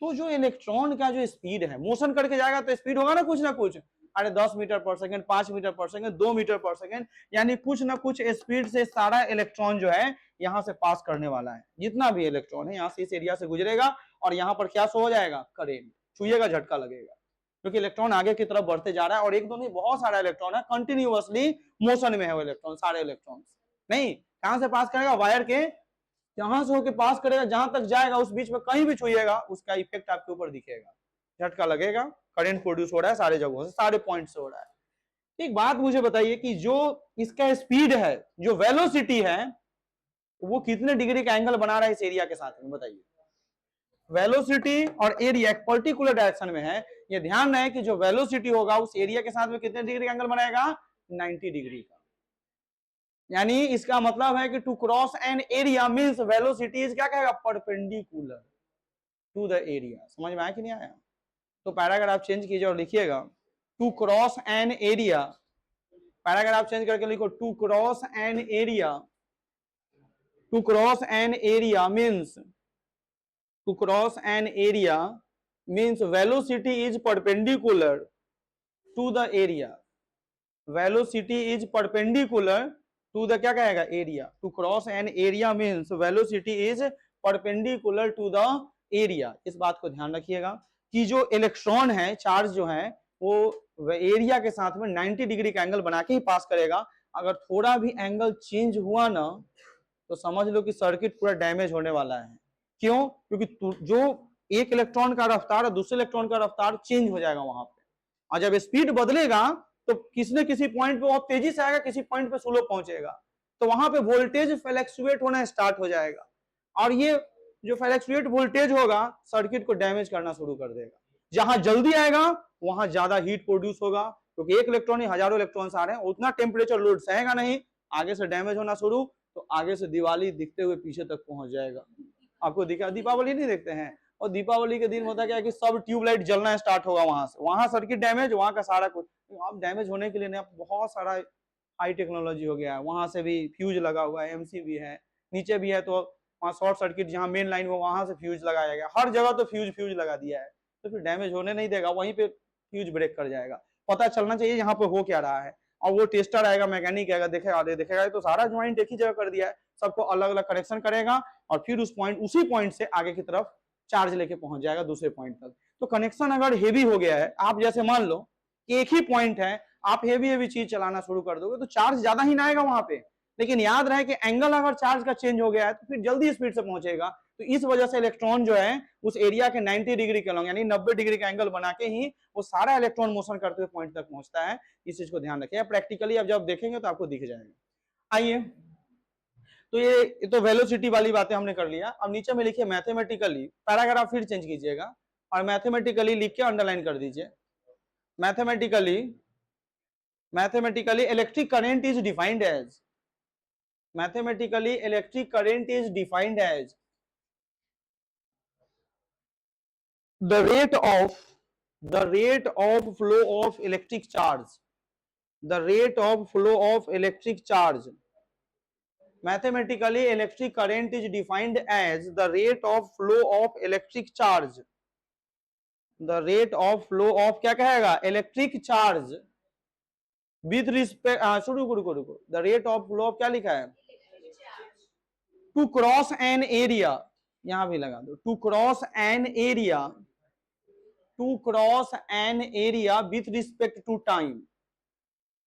तो जो इलेक्ट्रॉन का जो स्पीड है, मोशन करके जाएगा तो स्पीड होगा ना कुछ। अरे 10 मीटर पर सेकंड, 5 मीटर पर सेकंड, 2 मीटर पर सेकंड, यानी कुछ ना कुछ स्पीड से सारा इलेक्ट्रॉन जो है यहां से पास करने वाला है। जितना भी इलेक्ट्रॉन है यहां से इस एरिया से गुजरेगा और यहां पर क्या शो हो जाएगा? करंट। छुइएगा झटका लगेगा, क्योंकि इलेक्ट्रॉन आगे की तरफ बढ़ते जा रहा है, और एक दो नहीं बहुत सारा इलेक्ट्रॉन है, कंटिन्यूअसली मोशन में है वो इलेक्ट्रॉन, सारे इलेक्ट्रॉन। नहीं, कहां से पास करेगा? वायर के जहां से होकर पास करेगा, जहां तक जाएगा उस बीच में कहीं भी छुइएगा उसका इफेक्ट आपके ऊपर दिखेगा, झटका लगेगा, करंट प्रोड्यूस हो रहा है सारे जगहों से, सारे पॉइंट से हो रहा है। एक बात मुझे बताइए कि जो इसका स्पीड है, जो वेलोसिटी है, वो कितने डिग्री का एंगल बना रहा है इस एरिया के साथ में, बताइए। वेलोसिटी और एरिया एक पर्टिकुलर डायरेक्शन में है, ये ध्यान रहे कि जो वेलोसिटी होगा उस एरिया के साथ में कितने डिग्री का एंगल बनाएगा, 90 डिग्री का। यानी इसका मतलब है कि to cross an area means velocity is क्या कहेगा, परपेंडिकुलर टू द एरिया। समझ में आया कि नहीं आया? तो पैराग्राफ चेंज कीजिए और लिखिएगा to cross an area, paragraph change करके लिखो to cross an area, to cross an area means, to cross an area means velocity is perpendicular to the area, velocity is perpendicular to the क्या कहेगा, area, to cross an area means velocity is perpendicular to the area। इस बात को ध्यान रखिएगा कि जो electron है, चार्ज जो है, वो एरिया के साथ में 90 डिग्री का एंगल बना के ही पास करेगा। अगर थोड़ा भी एंगल चेंज हुआ ना तो समझ लो कि सर्किट पूरा डैमेज होने वाला है। क्यों? क्योंकि जो एक इलेक्ट्रॉन का रफ्तार और दूसरे इलेक्ट्रॉन का रफ्तार चेंज हो जाएगा वहां पे, और जब स्पीड बदलेगा तो किसी न किसी पॉइंट पे बहुत तेजी से आएगा, किसी पॉइंट पे स्लो पहुंचेगा, तो वहां पे वोल्टेज फ्लैक्चुएट होना स्टार्ट हो जाएगा, और ये जो फ्लैक्चुएट वोल्टेज होगा सर्किट को डैमेज करना शुरू कर देगा। जहां जल्दी आएगा वहां ज्यादा हीट प्रोड्यूस होगा, क्योंकि एक इलेक्ट्रॉन ही हजारों इलेक्ट्रॉन्स आ रहे हैं, उतना टेम्परेचर लोड सहेगा नहीं, आगे से डैमेज होना शुरू, तो आगे से दिवाली दिखते हुए पीछे तक पहुंच जाएगा। आपको दिखा, दीपावली नहीं देखते हैं, और दीपावली के दिन होता क्या है कि सब ट्यूबलाइट जलना स्टार्ट होगा, वहां से वहां सर्किट डैमेज, वहां का सारा कुछ। अब डैमेज होने के लिए ना बहुत सारा हाई टेक्नोलॉजी हो गया है, वहां से भी फ्यूज लगा हुआ है, एमसी भी है, नीचे भी है, तो वहां शॉर्ट सर्किट जहां मेन लाइन हो वहां से फ्यूज लगाया गया, हर जगह तो फ्यूज लगा दिया है, तो फिर डैमेज होने नहीं देगा, वहीं पे फ्यूज ब्रेक कर जाएगा। पता चलना चाहिए यहाँ पे हो क्या रहा है, और वो टेस्टर आएगा, मैकेनिक आएगा, देखेगा तो सारा ज्वाइंट एक ही जगह कर दिया है, सबको अलग अलग कनेक्शन करेगा, और फिर उसी पॉइंट से आगे की तरफ चार्ज लेके पहुंच जाएगा दूसरे पॉइंट तक। तो कनेक्शन अगर हेवी हो गया है, आप जैसे मान लो एक ही पॉइंट है, आप हेवी चीज चलाना शुरू कर दोगे तो चार्ज ज्यादा ही ना आएगा वहां पे, लेकिन याद रहे कि एंगल अगर चार्ज का चेंज हो गया है तो फिर जल्दी स्पीड से पहुंचेगा। तो इस वजह से इलेक्ट्रॉन जो है उस एरिया के 90 डिग्री के लॉन्ग यानी 90 डिग्री का एंगल बना के ही वो सारा इलेक्ट्रॉन मोशन करते हुए पॉइंट तक पहुंचता है। इस चीज को ध्यान रखिए, प्रैक्टिकली अब जब देखेंगे तो आपको दिख जाएगा। आइए, तो ये तो वेलोसिटी वाली बातें हमने कर लिया। अब नीचे में लिखिए मैथमेटिकली, पैराग्राफ फिर चेंज कीजिएगा और मैथमेटिकली लिख के अंडरलाइन कर दीजिए। Mathematically electric current is defined as, mathematically electric current is defined as the rate of flow of electric charge, the rate of flow of electric charge, mathematically electric current is defined as the rate of flow of electric charge, the rate of flow of क्या कहेगा, electric charge with respect, रुको, the rate of flow of क्या लिखा है, to cross an area, यहां भी लगा दो, to cross an area, to cross an area with respect to time.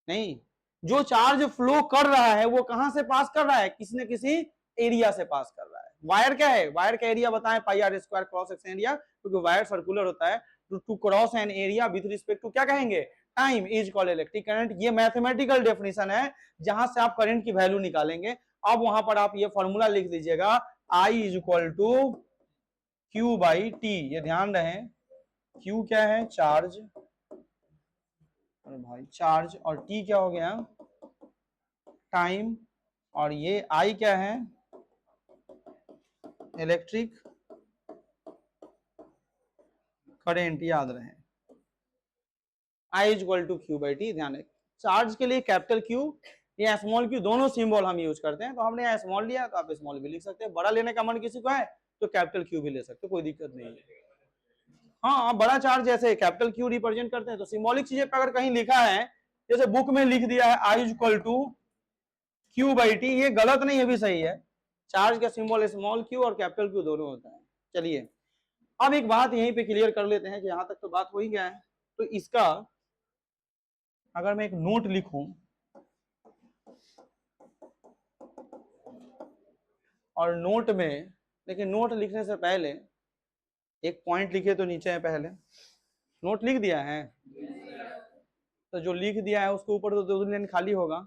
नहीं, जो चार्ज फ्लो कर रहा है वो कहां से पास कर रहा है, किसी न किसी एरिया से पास कर रहा है। वायर क्या है, वायर का एरिया बताएं, pi R square cross section area, क्योंकि वायर सर्कुलर होता है। To cross an area with respect to क्या कहेंगे, time, is called electric current. ये मैथमेटिकल डेफिनेशन है जहां से आप करंट की वैल्यू निकालेंगे। अब वहां पर आप ये फॉर्मूला लिख लीजिएगा, I is equal to Q by T. ये ध्यान रहे, Q क्या है, चार्ज, अरे भाई चार्ज, और T क्या हो गया, टाइम, और ये I क्या है, इलेक्ट्रिक करंट। याद रहे I is equal to Q by T. ध्यान रखें, चार्ज के लिए कैपिटल Q या स्मॉल q दोनों सिंबल हम यूज करते हैं, तो हमने यहाँ स्मॉल लिया तो आप स्मॉल भी लिख सकते हैं। बड़ा लेने का मन किसी को है तो कैपिटल Q भी ले सकते, कोई दिक्कत नहीं है। हाँ, बड़ा चार्ज जैसे कैपिटल क्यू रिप्रेजेंट करते हैं, तो सिंबॉलिक चीजें अगर कहीं लिखा है, जैसे बुक में लिख दिया है I equal to Q by T, ये गलत नहीं है, भी सही है। चार्ज का सिंबल स्मॉल क्यू और कैपिटल क्यू दोनों होता है। चलिए, अब एक बात यहीं पे क्लियर कर लेते हैं कि यहां तक तो बात हो ही गया है। तो इसका अगर मैं एक नोट लिखूं, और नोट में, लेकिन नोट लिखने से पहले एक पॉइंट लिखे तो नीचे है, पहले नोट लिख दिया है। तो जो लिख दिया है उसके ऊपर तो 2 लाइन खाली होगा,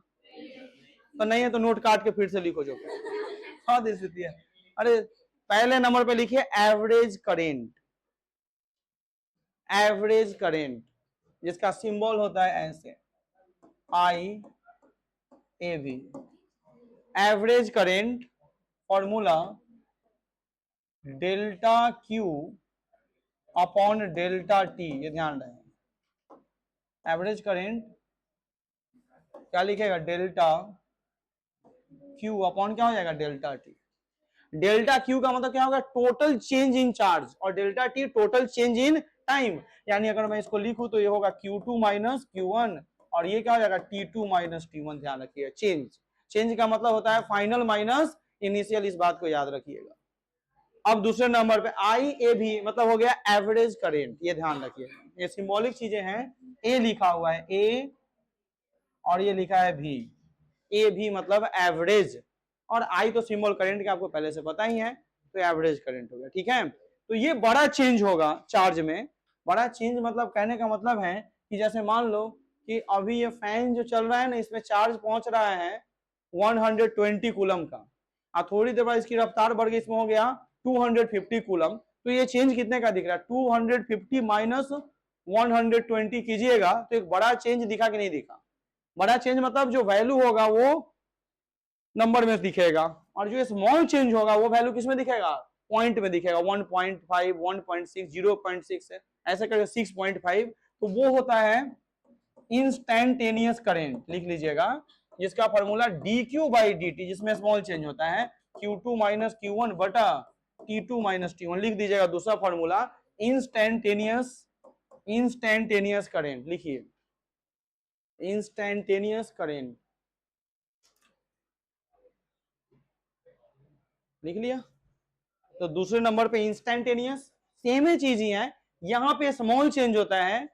तो नहीं है तो नोट काट के फिर से लिखो जो हाँ दे स्थिति है। अरे पहले नंबर पे लिखिए एवरेज करेंट, एवरेज करेंट जिसका सिंबल होता है ऐसे I A V. Average current formula delta Q upon delta T, ये ध्यान रहे। एवरेज करेंट क्या लिखेगा, डेल्टा क्यू अपॉन क्या हो जाएगा, डेल्टा टी। डेल्टा क्यू का मतलब क्या होगा, टोटल चेंज इन चार्ज, और delta T total change in time. यानी अगर मैं इसको लिखूं तो ये होगा Q2 माइनस Q1, और ये क्या हो जाएगा T2 माइनस T1। ध्यान रखिएगा, चेंज, चेंज का मतलब होता है फाइनल माइनस इनिशियल, इस बात को याद रखिएगा। अब दूसरे नंबर पे आई ए भी मतलब हो गया एवरेज करेंट, ये ध्यान रखिएगा, ये सिंबॉलिक चीजें हैं। ए लिखा हुआ है ए, और ये लिखा है भी, ए भी मतलब एवरेज, और आई तो सिंबल करंट का आपको पहले से पता ही है, तो एवरेज करंट हो गया। ठीक है, तो ये बड़ा चेंज होगा चार्ज में। बड़ा चेंज मतलब कहने का मतलब है कि जैसे मान लो कि अभी ये फैन जो चल रहा है ना, इसमें चार्ज पहुंच रहा है 120 कूलम का, और थोड़ी देर बाद इसकी रफ्तार बढ़ गई, इसमें हो गया 250 कूलम। तो ये चेंज कितने का दिख रहा है, 250 माइनस 120 कीजिएगा तो एक बड़ा चेंज दिखा कि नहीं दिखा। बड़ा चेंज मतलब जो वैल्यू होगा वो नंबर में दिखेगा, और जो स्मॉल चेंज होगा वो वैल्यू किस में दिखेगा, पॉइंट में दिखेगा। 1.5, 1.6, 0.6 है, ऐसे करके 6.5। तो वो होता है इंस्टैंटेनियस करंट, लिख लीजिएगा, जिसका फॉर्मूला dq बाई dt, जिसमें स्मॉल चेंज होता है Q2 माइनस Q1 बटा T2 माइनस T1। लिख दीजिएगा दूसरा फॉर्मूला इंस्टैंटेनियस, इंस्टैंटेनियस करंट, लिखिए इंस्टैंटेनियस करंट, लिख लिया। तो दूसरे नंबर पे इंस्टैंटेनियस, सेम ही चीज ही है, यहां पे स्मॉल चेंज होता है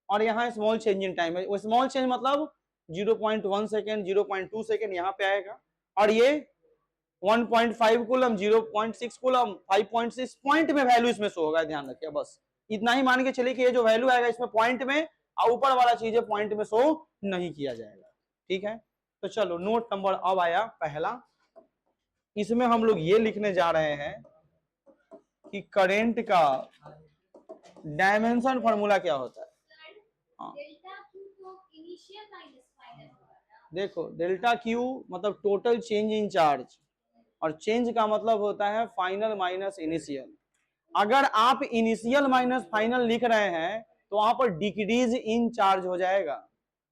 और यहां स्मॉल चेंज इन टाइम है। वो स्मॉल चेंज मतलब 0.1 सेकेंड, 0.2 सेकेंड यहां पे आएगा, और ये 1.5 कूलम, 0.6 कूलम, 5.6 पॉइंट में वैल्यू इसमें शो होगा। ध्यान रखिए, बस इतना ही मान के चलिए कि ये जो वैल्यू आएगा इसमें पॉइंट में, और ऊपर वाला चीज है पॉइंट में शो नहीं किया जाएगा। ठीक है, तो चलो नोट नंबर अब आया पहला, इसमें हम लोग ये लिखने जा रहे हैं कि करंट का डायमेंशन फॉर्मूला क्या होता है। हाँ देखो, डेल्टा क्यू मतलब टोटल चेंज इन चार्ज, और चेंज का मतलब होता है फाइनल माइनस इनिशियल। अगर आप इनिशियल माइनस फाइनल लिख रहे हैं तो वहां पर डिक्रीज इन चार्ज हो जाएगा,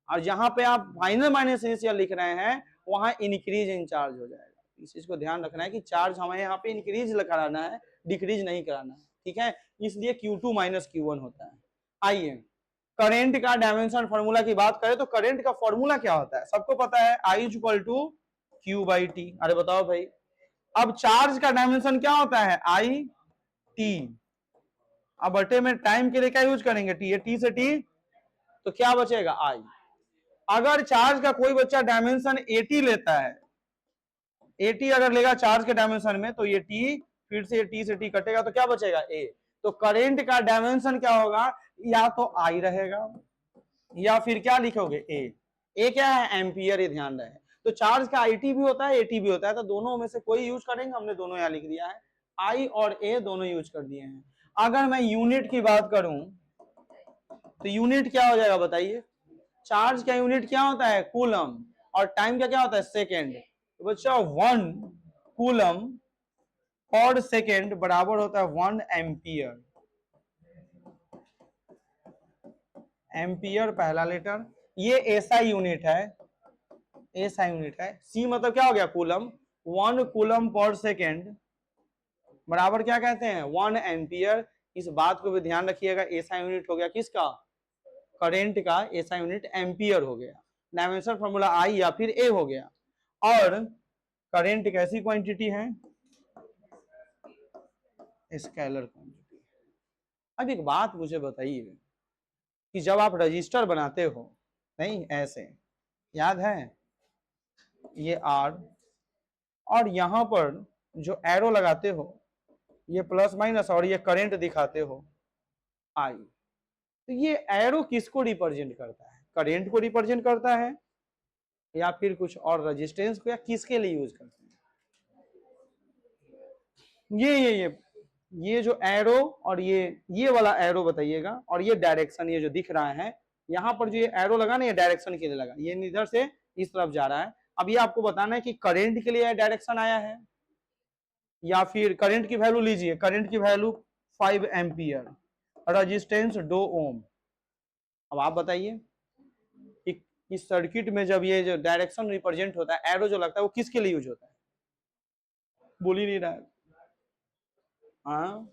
और जहां पे आप फाइनल माइनस इनिशियल लिख रहे हैं वहां इंक्रीज इन चार्ज हो जाएगा। इस चीज को ध्यान रखना है कि चार्ज हमें यहाँ पे इंक्रीज कराना है, डिक्रीज नहीं कराना है। ठीक है, इसलिए Q2 माइनस Q1 होता है। आइए करंट का डायमेंशन फॉर्मूला की बात करें तो करंट का फॉर्मूला क्या होता है, सबको पता है, I equal to Q by T. अरे बताओ भाई, अब चार्ज का डायमेंशन क्या होता है, I T, अब बटे में टाइम के लिए क्या यूज करेंगे, T, ये T से T, तो क्या बचेगा I। अगर चार्ज का कोई बच्चा डायमेंशन 80 लेता है, 80 अगर लेगा चार्ज के डायमेंशन में, तो ये T, फिर से ये T से T कटेगा तो क्या बचेगा A। तो करंट का डायमेंशन क्या होगा, या तो I रहेगा या फिर क्या लिखोगे A क्या है, एम्पियर, ये ध्यान रहे। तो चार्ज का IT भी होता है, AT भी होता है, तो दोनों में से कोई यूज करेंगे, हमने दोनों यहां लिख दिया है, I और A दोनों यूज कर दिए हैं। अगर मैं यूनिट की बात करूं तो यूनिट क्या हो जाएगा बताइए, चार्ज का यूनिट क्या होता है, कूलम, और टाइम का क्या होता है, सेकेंड। तो बच्चा 1 कूलम पर सेकेंड बराबर होता है 1 एम्पियर। एम्पियर पहला लेटर, ये एसआई यूनिट है, एसआई यूनिट है। सी मतलब क्या हो गया, कूलम, 1 कूलम पर सेकेंड बराबर क्या कहते हैं, 1 एम्पियर। इस बात को भी ध्यान रखिएगा, एसआई यूनिट हो गया किसका, करंट का, एसआई यूनिट एम्पियर हो गया, डायमेंशन फॉर्मूला आई या फिर ए हो गया। और करंट एक ऐसी क्वांटिटी है, स्केलर क्वांटिटी। अब एक बात मुझे बताइए कि जब आप रजिस्टर बनाते हो, नहीं ऐसे याद है, ये R, और यहां पर जो एरो लगाते हो ये प्लस माइनस, और ये करंट दिखाते हो I, तो ये एरो किसको रिप्रेजेंट करता है, करंट को रिप्रेजेंट करता है या फिर कुछ और रेजिस्टेंस को, या किसके लिए यूज करते हैं? ये जो एरो और ये वाला एरो बताइएगा, और ये डायरेक्शन ये जो दिख रहा है यहाँ पर जो ये एरो लगा ना, ये डायरेक्शन के लिए लगा, ये इधर से इस तरफ जा रहा है। अब ये आपको बताना है कि करंट के लिए डायरेक्शन आया है या फिर करंट की वैल्यू लीजिए, करंट की वैल्यू 5 एम्पियर, रेजिस्टेंस 2 ओम। अब आप बताइए कि इस सर्किट में जब ये जो डायरेक्शन रिप्रेजेंट होता है, एरो जो लगता है, वो किसके लिए यूज होता है? बोल ही नहीं रहा है। हाँ,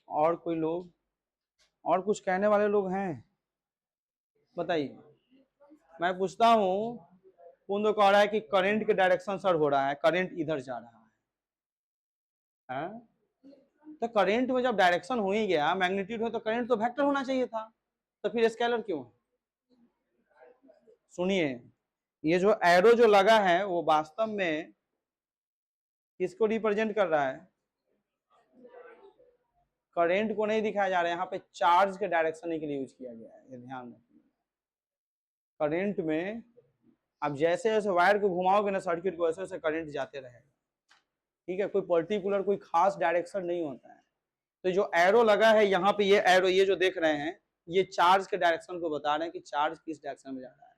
और कोई लोग, और कुछ कहने वाले लोग हैं? बताइए। मैं पूछता हूं, कौन तो कह रहा है कि करंट के डायरेक्शन सर हो रहा है, करंट इधर जा रहा है? तो करंट में जब डायरेक्शन हो ही गया, मैग्नीट्यूड हो, तो करंट तो वेक्टर होना चाहिए था, तो फिर स्केलर क्यों है? सुनिए, ये जो एरो जो लगा है वो वास्तव में किसको रिप्रेजेंट कर रहा है? करंट को नहीं दिखाया जा रहा है, यहाँ पे चार्ज के डायरेक्शन के लिए यूज किया गया है, ये ध्यान रखिए। करंट में आप जैसे जैसे वायर को घुमाओगे ना सर्किट को, वैसे वैसे करंट जाते रहेगा, ठीक है? कोई पर्टिकुलर कोई खास डायरेक्शन नहीं होता है। तो जो एरो लगा है यहाँ पे, ये एरो ये जो देख रहे हैं, ये चार्ज के डायरेक्शन को बता रहे हैं कि चार्ज किस डायरेक्शन में जा रहा है।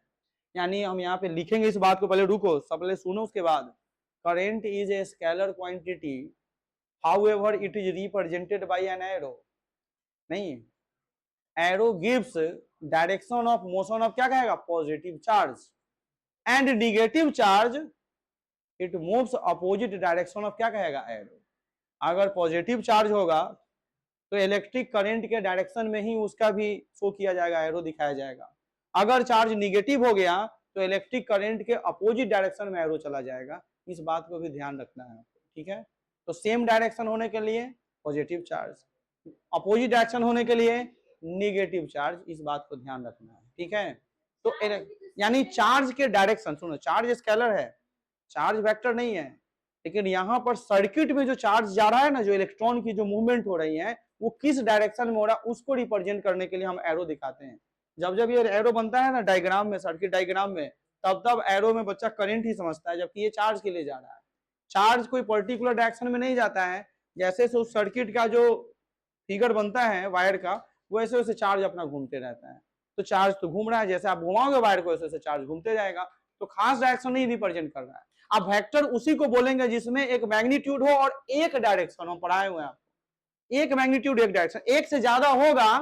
यानी हम यहाँ पे लिखेंगे इस बात को, पहले रुको, सब पहले सुनो, उसके बाद current is a scalar quantity however it is represented by an arrow। नहीं, arrow gives direction of motion of क्या कहेगा? Positive charge, and negative charge it moves opposite direction of क्या कहेगा? एरो। अगर पॉजिटिव चार्ज होगा तो electric current के direction में ही उसका भी शो किया जाएगा, एरो दिखाया जाएगा। अगर चार्ज निगेटिव हो गया तो इलेक्ट्रिक करंट के अपोजिट डायरेक्शन में एरो चला जाएगा। इस बात को भी ध्यान रखना है, ठीक है? तो सेम डायरेक्शन होने के लिए पॉजिटिव चार्ज, अपोजिट डायरेक्शन होने के लिए नेगेटिव चार्ज, इस बात को ध्यान रखना है, ठीक है? तो यानी चार्ज के डायरेक्शन, सुनो, चार्ज स्केलर है, चार्ज वेक्टर नहीं है, लेकिन यहाँ पर सर्किट में जो चार्ज जा रहा है ना, जो इलेक्ट्रॉन की जो मूवमेंट हो रही है, वो किस डायरेक्शन में हो रहा है उसको रिप्रेजेंट करने के लिए हम एरो दिखाते हैं। जब जब ये एरो बनता है ना डायग्राम में, सर्किट डायग्राम में, तब तब एरो में बच्चा करंट ही समझता है, जबकि ये चार्ज के लिए जा रहा है। चार्ज कोई पर्टिकुलर डायरेक्शन में नहीं जाता है, जैसे से उस सर्किट का जो फिगर बनता है वायर का, वैसे वैसे चार्ज अपना घूमते रहता है। तो चार्ज तो घूम रहा है, जैसे आप घुमाओगे वायर को वैसे वैसे चार्ज घूमते जाएगा, तो खास डायरेक्शन नहीं रिप्रेजेंट कर रहा है। आप वेक्टर उसी को बोलेंगे जिसमें एक मैग्नीट्यूड हो और एक डायरेक्शन हो, पढ़ाए हुए आपको, एक मैग्नीट्यूड एक डायरेक्शन, एक से ज्यादा होगा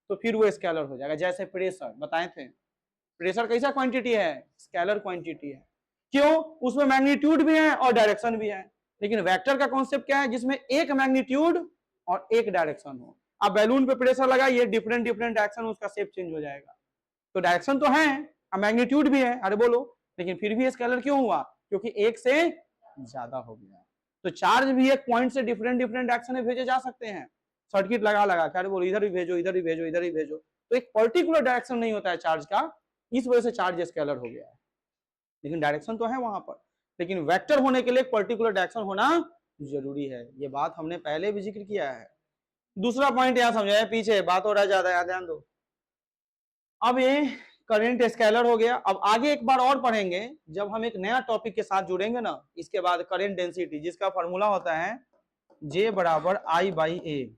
तो फिर वो स्केलर हो जाएगा। जैसे प्रेशर बताए थे, प्रेशर कैसा क्वांटिटी है? स्केलर क्वांटिटी है। क्यों? उसमें मैग्नीट्यूड भी है और डायरेक्शन भी है। लेकिन वेक्टर का कॉन्सेप्ट क्या है? जिसमें एक मैग्नीट्यूड और एक डायरेक्शन हो। अब बैलून पे प्रेशर लगाइए, डिफरेंट डिफरेंट डायरेक्शन, उसका शेप चेंज हो जाएगा। तो डायरेक्शन तो है, मैग्नीट्यूड भी है, अरे बोलो, लेकिन फिर भी स्केलर क्यों हुआ? क्योंकि एक से ज्यादा हो गया। तो चार्ज भी एक पॉइंट से डिफरेंट डिफरेंट डायरेक्शन में भेजे जा सकते हैं, सर्किट लगा लगा कर, बोलो इधर भी भेजो, इधर भी भेजो, इधर भी भेजो। तो एक पर्टिकुलर डायरेक्शन नहीं होता है चार्ज का, इस वजह से चार्ज स्केलर हो गया है। लेकिन डायरेक्शन तो है वहां पर, लेकिन वेक्टर होने के लिए एक पर्टिकुलर डायरेक्शन होना जरूरी है। ये बात हमने पहले भी जिक्र किया है। दूसरा पॉइंट यहां समझाया, पीछे बात हो रहा है ज्यादा, ध्यान दो। अब ये करंट स्केलर हो गया। अब आगे एक बार और पढ़ेंगे जब हम एक नया टॉपिक के साथ जुड़ेंगे ना, इसके बाद करंट डेंसिटी, जिसका फॉर्मूला होता है J बराबर I बाई ए।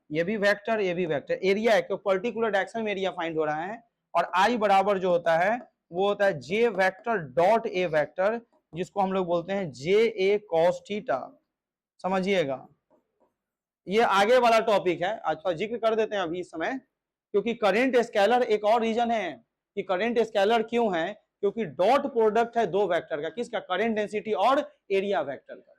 ये भी वेक्टर, ये भी वेक्टर। एरिया है, पर्टिकुलर डायरेक्शन में एरिया फाइंड हो रहा है, और I बराबर जो होता है वो होता है J vector dot A vector, जिसको हम लोग बोलते हैं JA cos थीटा। समझिएगा, ये आगे वाला टॉपिक है, अच्छा जिक्र कर देते हैं अभी इस समय, क्योंकि करंट स्केलर एक और रीजन है कि करंट स्केलर क्यों है, क्योंकि डॉट प्रोडक्ट है दो वेक्टर का, किसका? करंट डेंसिटी और एरिया वेक्टर का।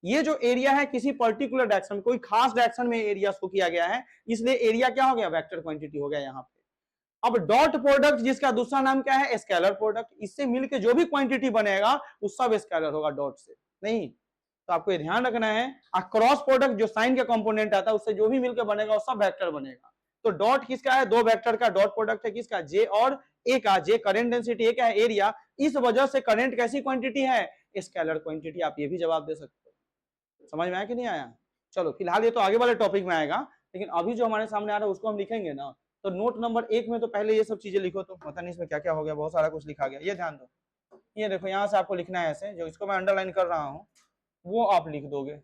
ये जो एरिया है किसी पर्टिकुलर डायरेक्शन, कोई खास डायरेक्शन में एरिया शो किया गया है, इसलिए एरिया क्या हो गया? वेक्टर क्वांटिटी हो गया यहाँ पे। अब डॉट प्रोडक्ट, जिसका दूसरा नाम क्या है? स्केलर प्रोडक्ट, इससे मिलकर जो भी क्वांटिटी बनेगा वो सब स्केलर होगा, डॉट से नहीं। तो आपको ये ध्यान रखना है, क्रॉस प्रोडक्ट जो साइन का कंपोनेंट आता है, उससे जो भी मिलकर बनेगा वो सब वेक्टर बनेगा। तो डॉट किसका है? दो वेक्टर का डॉट प्रोडक्ट है, किसका? जे और ए का। जे करंट डेंसिटी, ए क्या है? एरिया। इस वजह से करंट कैसी क्वांटिटी है? Scalar quantity. आप ये भी जवाब दे सकते हो। समझ में आया कि नहीं आया? चलो फिलहाल ये तो आगे वाले टॉपिक में आएगा, लेकिन अभी जो हमारे सामने आ रहा है उसको हम लिखेंगे ना, तो नोट नंबर 1 में तो पहले ये सब चीजें लिखो, तो पता नहीं इसमें क्या क्या हो गया, बहुत सारा कुछ लिखा गया, ये ध्यान दो। ये देखो यहाँ से आपको लिखना है ऐसे, जो इसको मैं अंडरलाइन कर रहा हूँ वो आप लिख दोगे।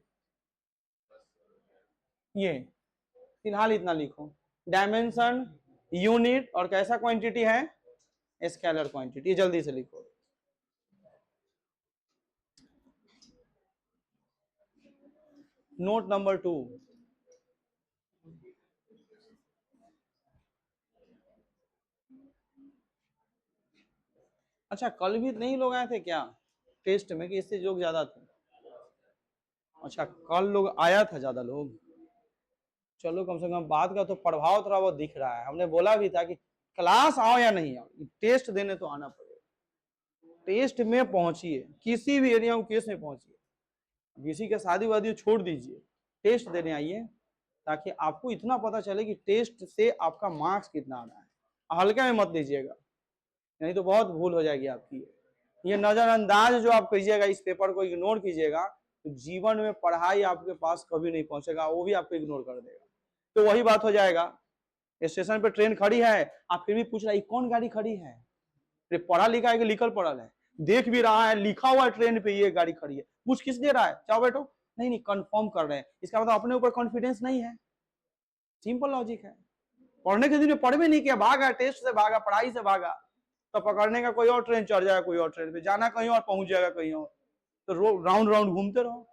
ये फिलहाल इतना लिखो, डायमेंशन, यूनिट और कैसा क्वांटिटी है, स्केलर क्वांटिटी, जल्दी से लिखो। नोट नंबर 2, अच्छा कल भी नहीं लोग आए थे क्या टेस्ट में, कि इससे लोग ज्यादा थे? अच्छा कल लोग आया था ज्यादा लोग, चलो कम से कम बात का तो प्रभाव थोड़ा बहुत दिख रहा है। हमने बोला भी था कि क्लास आओ या नहीं आओ, टेस्ट देने तो आना पड़ेगा। टेस्ट में पहुंचिए, किसी भी एरिया में केस में पहुंचिए, किसी के शादी वादी छोड़ दीजिए, टेस्ट देने आइए, ताकि आपको इतना पता चले कि टेस्ट से आपका मार्क्स कितना आ रहा है। हल्के में मत दीजिएगा, नहीं तो बहुत भूल हो जाएगी आपकी। ये नजरअंदाज जो आप कीजिएगा, इस पेपर को इग्नोर कीजिएगा, तो जीवन में पढ़ाई आपके पास कभी नहीं पहुंचेगा, वो भी आपको इग्नोर कर देगा। तो वही बात हो जाएगा, स्टेशन पे ट्रेन खड़ी है, आप फिर भी पूछ रहा है कौन गाड़ी खड़ी है, पढ़ा लिखा है कि लिखल पढ़ल है, देख भी रहा है लिखा हुआ है ट्रेन पे ये गाड़ी खड़ी है, पूछ किस दे रहा है, जाओ बैठो, नहीं कंफर्म कर रहे हैं, इसका मतलब अपने ऊपर कॉन्फिडेंस नहीं है। सिंपल लॉजिक है। पढ़ने के दिन में पढ़ भी नहीं किया, भागा, टेस्ट से भागा, पढ़ाई से भागा, तो पकड़ने का कोई और ट्रेन चढ़ जाएगा, कोई और ट्रेन पे जाना कहीं और, पहुंच जाएगा कहीं और, तो राउंड राउंड घूमते रहो,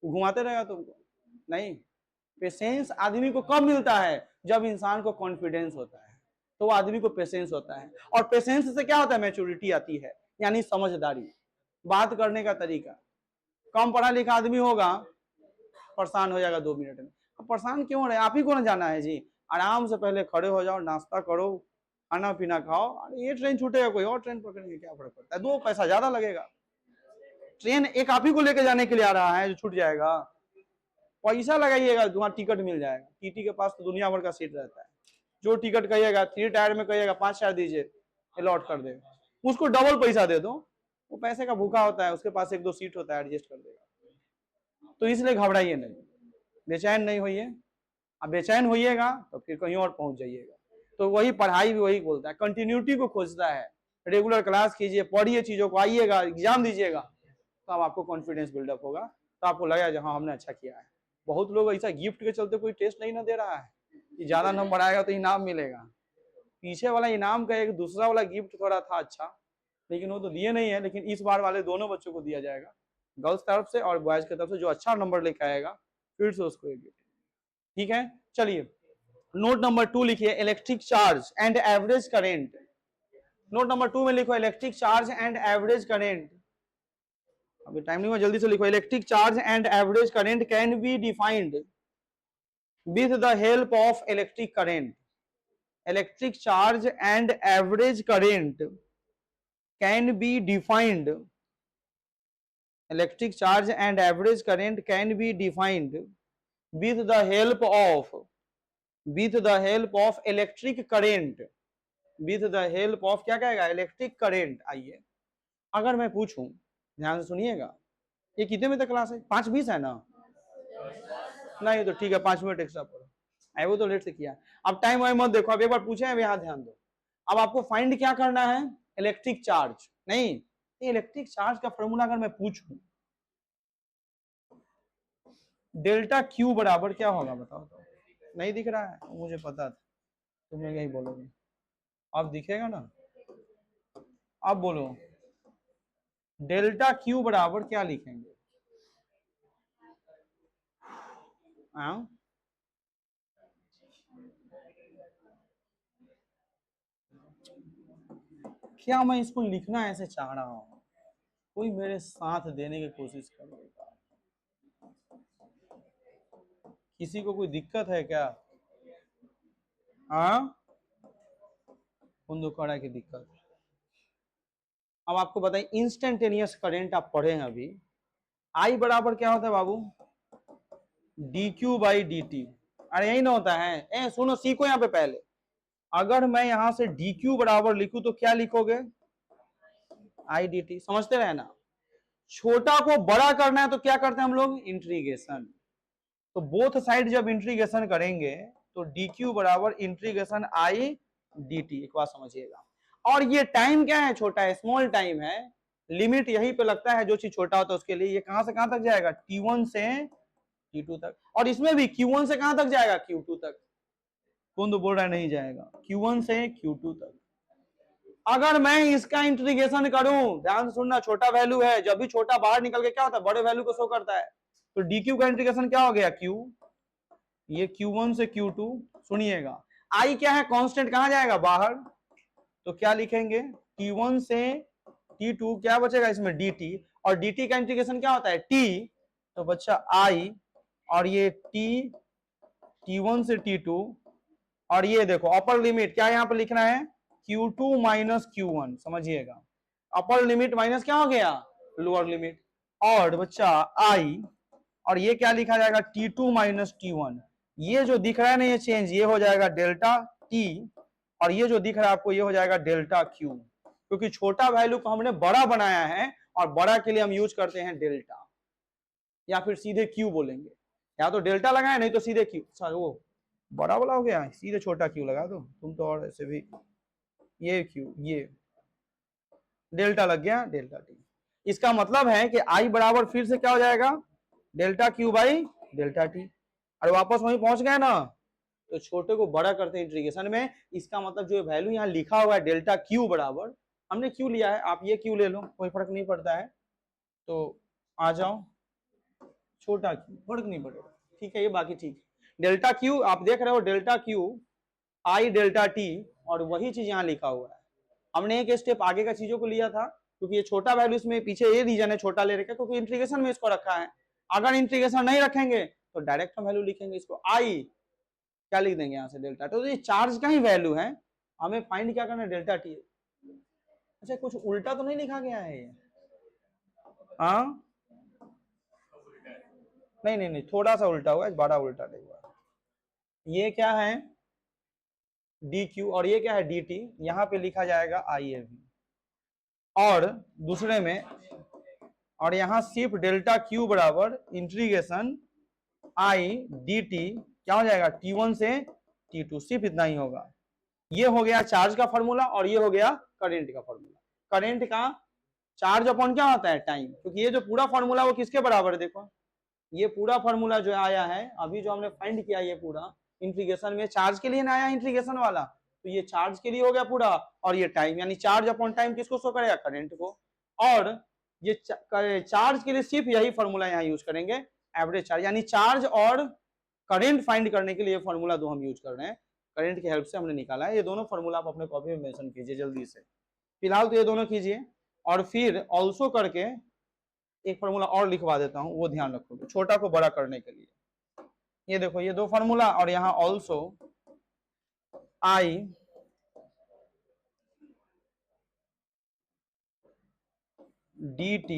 घुमाते रहेगा तुमको। नहीं, पेशेंस आदमी को कब मिलता है, जब इंसान को कॉन्फिडेंस होता है, तो आदमी को पेशेंस होता है। और पेशेंस से क्या होता है, मैच्योरिटी आती है, यानी समझदारी, बात करने का तरीका। कम पढ़ा लिखा आदमी होगा, परेशान हो जाएगा 2 मिनट में। परेशान क्यों हो रहे, आप ही को ना जाना है जी, आराम से पहले खड़े हो जाओ, नाश्ता करो, खाना पीना खाओ, अरे ये ट्रेन छूटेगा कोई और ट्रेन पकड़ेंगे, क्या फर्क पड़ता है, 2 पैसा ज्यादा लगेगा। ट्रेन एक आप ही को लेके जाने के लिए आ रहा है जो छूट जाएगा, पैसा लगाइएगा, तुम्हारा टिकट मिल जाएगा। टीटी के पास तो दुनिया भर का सीट रहता है, जो टिकट कहिएगा 3 टायर में कहिएगा 5 टायर दीजिए, अलॉट कर देगा, उसको डबल पैसा दे दो, वो पैसे का भूखा होता है, उसके पास 1-2 सीट होता है, एडजस्ट कर देगा। तो इसलिए घबराइए नहीं, बेचैन नहीं होइए, अब बेचैन होइएगा तो फिर कहीं और पहुंच जाइएगा। तो वही पढ़ाई भी वही बोलता है, कंटिन्यूटी को खोजता है, रेगुलर क्लास कीजिए, पढ़िए चीजों को, आइएगा, एग्जाम दीजिएगा, तो अब आपको कॉन्फिडेंस बिल्डअप होगा, तो आपको लगेगा हाँ हमने अच्छा किया है। बहुत लोग ऐसा गिफ्ट के चलते कोई टेस्ट नहीं ना दे रहा है कि ज्यादा नंबर आएगा तो इनाम मिलेगा, पीछे वाला इनाम का एक दूसरा वाला गिफ्ट थोड़ा था अच्छा, लेकिन वो तो दिए नहीं है। लेकिन इस बार वाले दोनों बच्चों को दिया जाएगा, गर्ल्स तरफ से और बॉयज की तरफ से, जो अच्छा नंबर लेकर आएगा फिर से उसको एक गिफ्ट। ठीक है, चलिए नोट नंबर 2 लिखिए, electric charge and average current. Note number 2 में लिखो electric charge and average current. अभी टाइम नहीं हुआ, जल्दी से लिखो, electric charge and average current can be defined with the help of electric current. Electric charge and average current can be defined, electric charge and average current can be defined with the help of electric current, with the help of क्या कहेगा, electric current. आइए अगर मैं पूछूं, ध्यान से सुनिएगा, ये कितने में तक क्लास है, 5:20 है ना, नहीं तो ठीक है 5 मिनट एक्स्ट्रा पढ़ो, आई वो तो लेट से किया। अब टाइम वाइम मत देखो, अब एक बार पूछे, अब यहाँ ध्यान दो। अब आपको फाइंड क्या करना है, इलेक्ट्रिक चार्ज, नहीं इलेक्ट्रिक चार्ज का फॉर्मूला अगर मैं पूछूं, डेल्टा क्यू बराबर क्या होगा बताओ तो, नहीं दिख रहा है, मुझे पता था तुम लोग यही बोलोगे, अब दिखेगा ना, अब बोलो डेल्टा क्यू बराबर क्या लिखेंगे, क्या मैं इसको लिखना ऐसे चाह रहा हूं, कोई मेरे साथ देने की कोशिश करेगा, किसी को कोई दिक्कत है क्या, कुंदुकड़ा की दिक्कत। अब आपको बताइए, इंस्टेंटेनियस करंट आप पढ़े हैं अभी, आई बराबर क्या होता है बाबू, D Q by D T. अरे यही ना होता है, सुनो सीखो यहाँ पे पहले, अगर मैं यहां से डी क्यू बराबर लिखूं तो क्या लिखोगे, आई डी टी, समझते रहना। छोटा को बड़ा करना है तो क्या करते हैं हम लोग, इंटीग्रेशन। तो बोथ साइड जब इंटीग्रेशन करेंगे तो डी क्यू बराबर इंटीग्रेशन आई डी टी, एक बात समझिएगा। और ये टाइम क्या है, छोटा है, स्मॉल टाइम है, लिमिट यहीं पे लगता है, जो चीज छोटा होता है उसके लिए। ये कहां से कहां तक जाएगा, T1 से T2 तक, और इसमें भी Q1 से कहां तक जाएगा, Q2 तक। कौन तो बोल रहा है नहीं जाएगा, Q1 से Q2 तक। अगर मैं इसका इंटीग्रेशन करूं, ध्यान से सुनना, छोटा वैल्यू है, जब भी छोटा बाहर निकल के क्या होता है, बड़े वैल्यू को शो करता है। तो डी क्यू का इंटीग्रेशन क्या हो गया, Q, ये Q1 से Q2। सुनिएगा, I क्या है, कांस्टेंट, कहां जाएगा, बाहर, तो क्या लिखेंगे, T1 से T2, क्या बचेगा इसमें, dt, और dt का इंटीग्रेशन क्या होता है, t, तो बच्चा I, और ये T1 से T2, और ये देखो अपर लिमिट क्या यहाँ पे लिखना है, Q2 माइनस Q1, समझिएगा, अपर लिमिट माइनस क्या हो गया, लोअर लिमिट, और बच्चा I, और ये क्या लिखा जाएगा, T2 माइनस T1, ये जो दिख रहा है ना ये चेंज, ये हो जाएगा डेल्टा T, और ये जो दिख रहा है आपको ये हो जाएगा डेल्टा Q, क्योंकि छोटा वैल्यू को हमने बड़ा बनाया है, और बड़ा के लिए हम यूज करते हैं डेल्टा, या फिर सीधे Q बोलेंगे, या तो डेल्टा लगाए नहीं तो सीधे Q, वो बड़ा वाला हो गया, सीधे छोटा Q लगा दो तुम तो, और ऐसे भी ये Q, ये डेल्टा लग गया, डेल्टा T। इसका मतलब है कि I बराबर फिर से क्या हो जाएगा, delta Q by delta T, और वापस वहीं पहुंच गए ना, तो छोटे को बड़ा करते हैं इंटीग्रेशन में। इसका मतलब जो वैल्यू यहाँ लिखा हुआ है डेल्टा Q बराबर, हमने Q लिया है, आप ये Q ले लो, कोई फर्क नहीं पड़ता है, तो आ जाओ, छोटा Q, फर्क नहीं पड़ेगा, ठीक है, ये बाकी ठीक है। डेल्टा Q आप देख रहे हो, delta Q I delta T, और वही चीज यहाँ लिखा हुआ है। हमने एक स्टेप आगे का चीजों को लिया था, क्योंकि ये छोटा वैल्यू इसमें पीछे ये रीजन है छोटा ले रखा है, क्योंकि इंटीग्रेशन में इसको रखा है। अगर इंटीग्रेशन नहीं रखेंगे तो डायरेक्ट हम वैल्यू लिखेंगे, इसको I क्या लिख देंगे यहाँ से, डेल्टा। तो ये चार्ज का ही वैल्यू है, हमें फाइंड क्या करना है, डेल्टा T। अच्छा, कुछ उल्टा तो नहीं लिखा गया है ये, हाँ, नहीं नहीं नहीं, थोड़ा सा उल्टा हुआ है, बड़ा उल्टा नहीं हुआ। ये क्या है, DQ, और ये क्या है, DT, यहाँ पे लिखा जाएगा IAV, और दूसरे में, और यहाँ सिर्फ डेल्टा Q बराबर इंटीग्रेशन I DT क्या हो जाएगा, T1 से T2, सिर्फ इतना ही होगा। ये हो गया चार्ज का फॉर्मूला, और ये हो गया करंट का फॉर्मूला। करंट का चार्ज अपॉन क्या होता है, टाइम, क्योंकि ये जो पूरा फॉर्मूला वो किसके बराबर है, देखो ये पूरा फॉर्मूला जो आया है अभी जो हमने फाइंड किया, ये पूरा इंटीग्रेशन में चार्ज के लिए ना आया इंटीग्रेशन वाला, तो ये चार्ज के लिए हो गया पूरा, और ये टाइम, यानी चार्ज अपॉन टाइम किसको शो करेगा, करंट को। और ये चार्ज के लिए सिर्फ यही फॉर्मूला यहाँ यूज करेंगे, एवरेज चार्ज, यानी चार्ज और करंट फाइंड करने के लिए फॉर्मूला दो हम यूज कर रहे हैं, करंट की हेल्प से हमने निकाला है। ये दोनों फॉर्मूला आप अपने कॉपी में मेंशन कीजिए जल्दी से, फिलहाल तो ये दोनों कीजिए, और फिर ऑल्सो करके एक फॉर्मूला और लिखवा देता हूं, वो ध्यान रखोगे छोटा को बड़ा करने के लिए। ये देखो ये दो फॉर्मूला, और यहाँ ऑल्सो I DT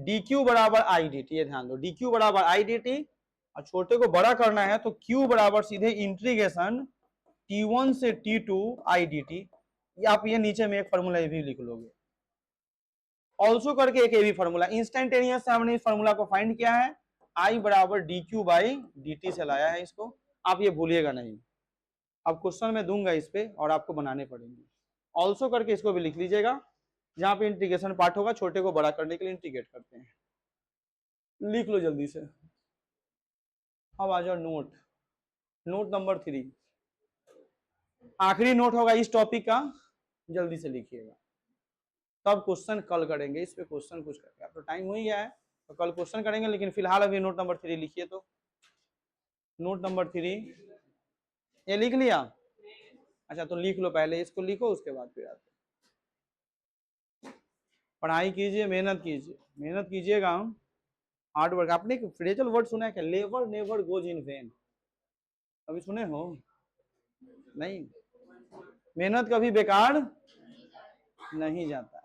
DQ बराबर I DT, ये ध्यान दो, DQ बराबर I DT, और छोटे को बड़ा करना है तो Q बराबर सीधे इंटीग्रेशन T1 से T2 I DT, ये आप ये नीचे में एक फॉर्मूला भी लिख लोगे, ऑल्सो करके एक ये भी फॉर्मूला, इंस्टेंटेनियस से हमने इस फॉर्मूला को फाइंड किया है, I बराबर DQ बाई DT से लाया है इसको, आप ये भूलिएगा नहीं, अब क्वेश्चन में दूंगा इस पे और आपको बनाने पड़ेंगे। ऑल्सो करके इसको भी लिख लीजिएगा, जहां पे इंटीग्रेशन पार्ट होगा छोटे को बड़ा करने के लिए इंटीग्रेट करते हैं, लिख लो जल्दी से। अब आ जाओ नोट, नोट नंबर 3, आखिरी नोट होगा इस टॉपिक का, जल्दी से लिखिएगा, तब क्वेश्चन कल करेंगे इस पे, क्वेश्चन कुछ करके, अब तो टाइम हो ही गया है तो कल क्वेश्चन करेंगे, लेकिन फिलहाल अभी नोट नंबर 3 लिखिए। तो नोट नंबर 3 ये लिख लिया, अच्छा तो लिख लो, पहले इसको लिखो उसके बाद फिर आते, पढ़ाई कीजिए, मेहनत कीजिए, मेहनत कीजिएगा, हार्ड वर्क। आपने एक फ्रेजल वर्ड सुना है क्या, labour never goes in when, कभी सुने हो, नहीं, मेहनत कभी बेकार नहीं जाता है।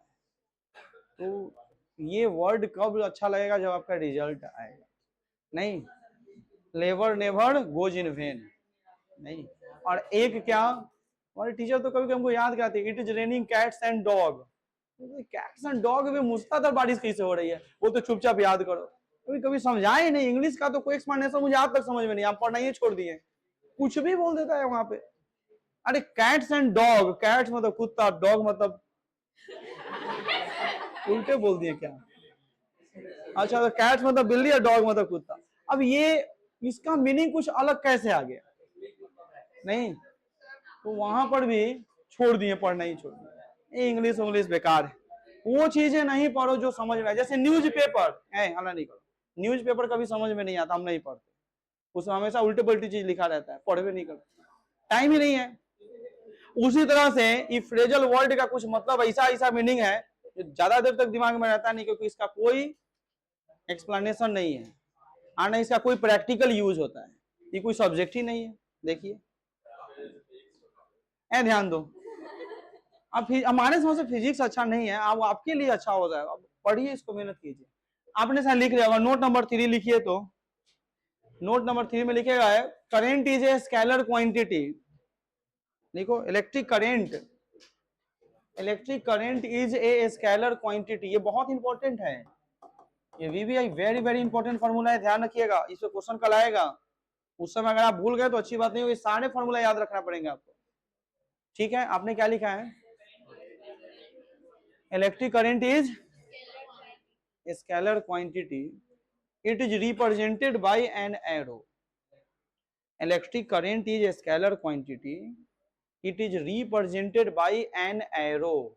तो ये वर्ड कब अच्छा लगेगा, जब आपका रिजल्ट आएगा, नहीं, labour never goes in when नहीं। और एक क्या, हमारे टीचर तो कभी हमको याद कराते, it is raining cats and dog, cats and dog में मूसलाधार बारिश कैसे हो रही है, वो तो चुपचाप याद करो, कभी कभी समझाए नहीं, इंग्लिश का तो कोई एक्सप्लेनेशन मुझे आज तक समझ में नहीं, आप पढ़ना ही छोड़ दिए, कुछ भी बोल देता है वहां पे। अरे कैट्स एंड डॉग, कैट्स मतलब कुत्ता, डॉग मतलब उल्टे बोल दिए क्या? अच्छा तो कैट्स मतलब बिल्ली और डॉग मतलब कुत्ता। अब ये इसका मीनिंग कुछ अलग कैसे आ गया? नहीं, तो वहां पर भी छोड़ दिए, पढ़ना ही छोड़ दिए, इंग्लिश इंग्लिश बेकार है। वो चीजें नहीं पढ़ो जो समझ में आए, जैसे न्यूज़पेपर है, हल्ला नहीं करो, न्यूज़पेपर कभी समझ में नहीं आता, हम नहीं पढ़ते, उसमें हमेशा उल्टे पलटी चीज लिखा रहता है, पढ़ भी नहीं करते, टाइम ही नहीं है। उसी तरह से इस फ्रेजल वर्ड का कुछ मतलब ऐसा ऐसा मीनिंग है जो ज्यादा देर तक दिमाग में रहता नहीं, क्योंकि इसका कोई एक्सप्लेनेशन नहीं है, और ना इसका कोई प्रैक्टिकल यूज होता है, ये कोई सब्जेक्ट ही नहीं है। देखिए ध्यान दो, अब हमारे समझ से फिजिक्स अच्छा नहीं है, अब आपके लिए अच्छा हो जाएगा, पढ़िए इसको, मेहनत कीजिए। आपने शायद लिख लिया होगा, नोट नंबर 3 लिखिए, तो नोट नंबर 3 में लिखेगा है current is a scalar quantity. देखो electric current is a scalar quantity, ये बहुत इंपॉर्टेंट है, ये VVI very very important formula है, ध्यान रखिएगा, इस पे क्वेश्चन कल आएगा, उस समय अगर आप भूल गए तो अच्छी बात नहीं होगी, सारे फॉर्मूला याद रखना पड़ेंगे आपको। ठीक है, आपने क्या लिखा है? Electric current is scalar quantity, it is represented by an arrow. Electric current is a scalar quantity, it is represented by an arrow.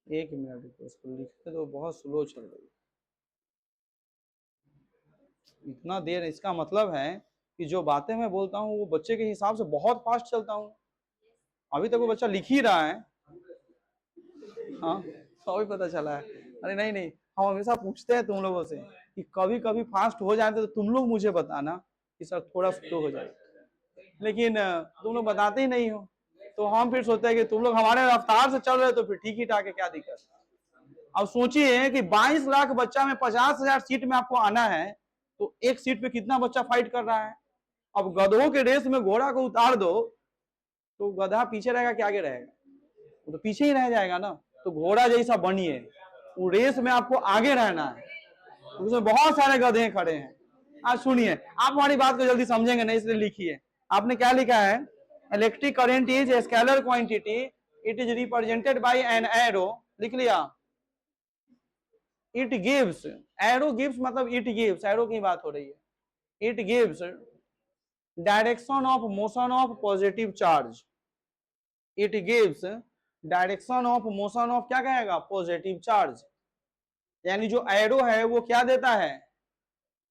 एक मिनट रुको, इसको लिखते तो बहुत स्लो चल रही है, इतना देर, इसका मतलब है कि जो बातें मैं बोलता हूँ वो बच्चे के हिसाब से बहुत फास्ट चलता हूँ, अभी तक वो बच्चा लिख ही रहा है। हाँ अभी पता चला है। अरे नहीं नहीं, हम हमेशा पूछते हैं तुम लोगों से कि कभी कभी फास्ट हो जाते तो तुम लोग मुझे बताना कि सर थोड़ा स्लो हो जाए, लेकिन तुम लोग बताते ही नहीं हो, तो हम फिर सोचते हैं कि तुम लोग हमारे रफ्तार से चल रहे हो तो फिर ठीक ही ठाक है, क्या दिक्कत। अब सोचिए कि 22 लाख बच्चा में 50,000 सीट में आपको आना है, तो एक सीट पे कितना बच्चा फाइट कर रहा है। अब गधों के रेस में घोड़ा को उतार दो तो गधा पीछे रहेगा कि आगे रहेगा? वो तो पीछे ही रह जाएगा ना। तो घोड़ा जैसा बनिए, वो रेस में आपको आगे रहना है, उसमें बहुत सारे गधे खड़े हैं। आज सुनिए, आप हमारी बात को जल्दी समझेंगे नहीं, इसलिए लिखिए। आपने क्या लिखा है? Electric current is a scalar quantity, it is represented by an arrow. लिख लिया? इट गिव्स, एरो गिव्स मतलब इट गिव्स, एरो की बात हो रही है। It gives direction of motion of positive charge, it gives direction of motion of क्या कहेगा? Positive charge. यानी जो एरो है वो क्या देता है?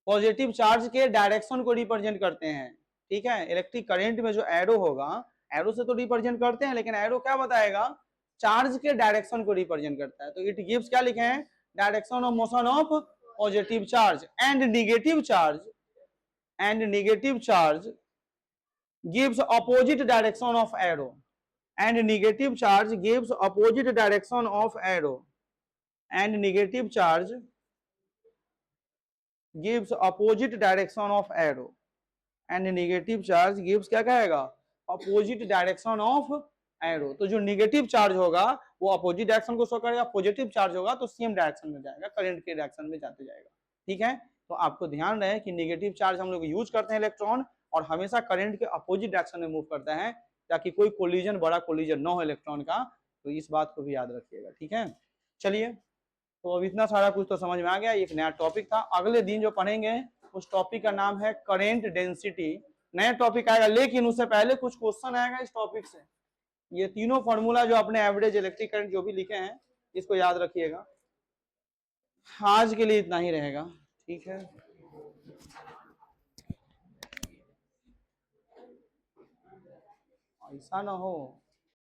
पॉजिटिव चार्ज के डायरेक्शन को रिप्रेजेंट करते हैं। ठीक है, इलेक्ट्रिक करंट में जो एरो होगा, एरो से तो रिप्रेजेंट करते हैं, लेकिन एरो क्या बताएगा? चार्ज के डायरेक्शन को रिप्रेजेंट करता है। तो इट गिव्स क्या लिखे हैं? Direction of motion of positive charge and negative charge, and negative charge gives opposite direction of arrow, and negative charge gives opposite direction of arrow, and negative charge gives opposite direction of arrow, and negative charge gives क्या कहेगा? opposite direction of arrow। तो जो negative charge होगा वो opposite direction को show करेगा, positive charge होगा तो सेम डायरेक्शन में जाएगा, करंट के डायरेक्शन में जाते जाएगा। ठीक है, तो आपको ध्यान रहे कि नेगेटिव चार्ज हम लोग यूज करते हैं इलेक्ट्रॉन, और हमेशा करंट के अपोजिट डायरेक्शन में मूव करता है, ताकि कोई कोलिजन, बड़ा कोलिजन न हो इलेक्ट्रॉन का। तो इस बात को भी याद रखिएगा। ठीक है, चलिए, तो अब इतना सारा कुछ तो समझ में आ गया, एक नया टॉपिक था। अगले दिन जो पढ़ेंगे उस टॉपिक का नाम है करेंट डेंसिटी, नया टॉपिक आएगा, लेकिन उससे पहले कुछ क्वेश्चन आएगा इस टॉपिक से। ये तीनों फॉर्मूला जो अपने एवरेज इलेक्ट्रिक करंट जो भी लिखे हैं इसको याद रखिएगा। आज के लिए इतना ही रहेगा। ठीक है, ऐसा ना हो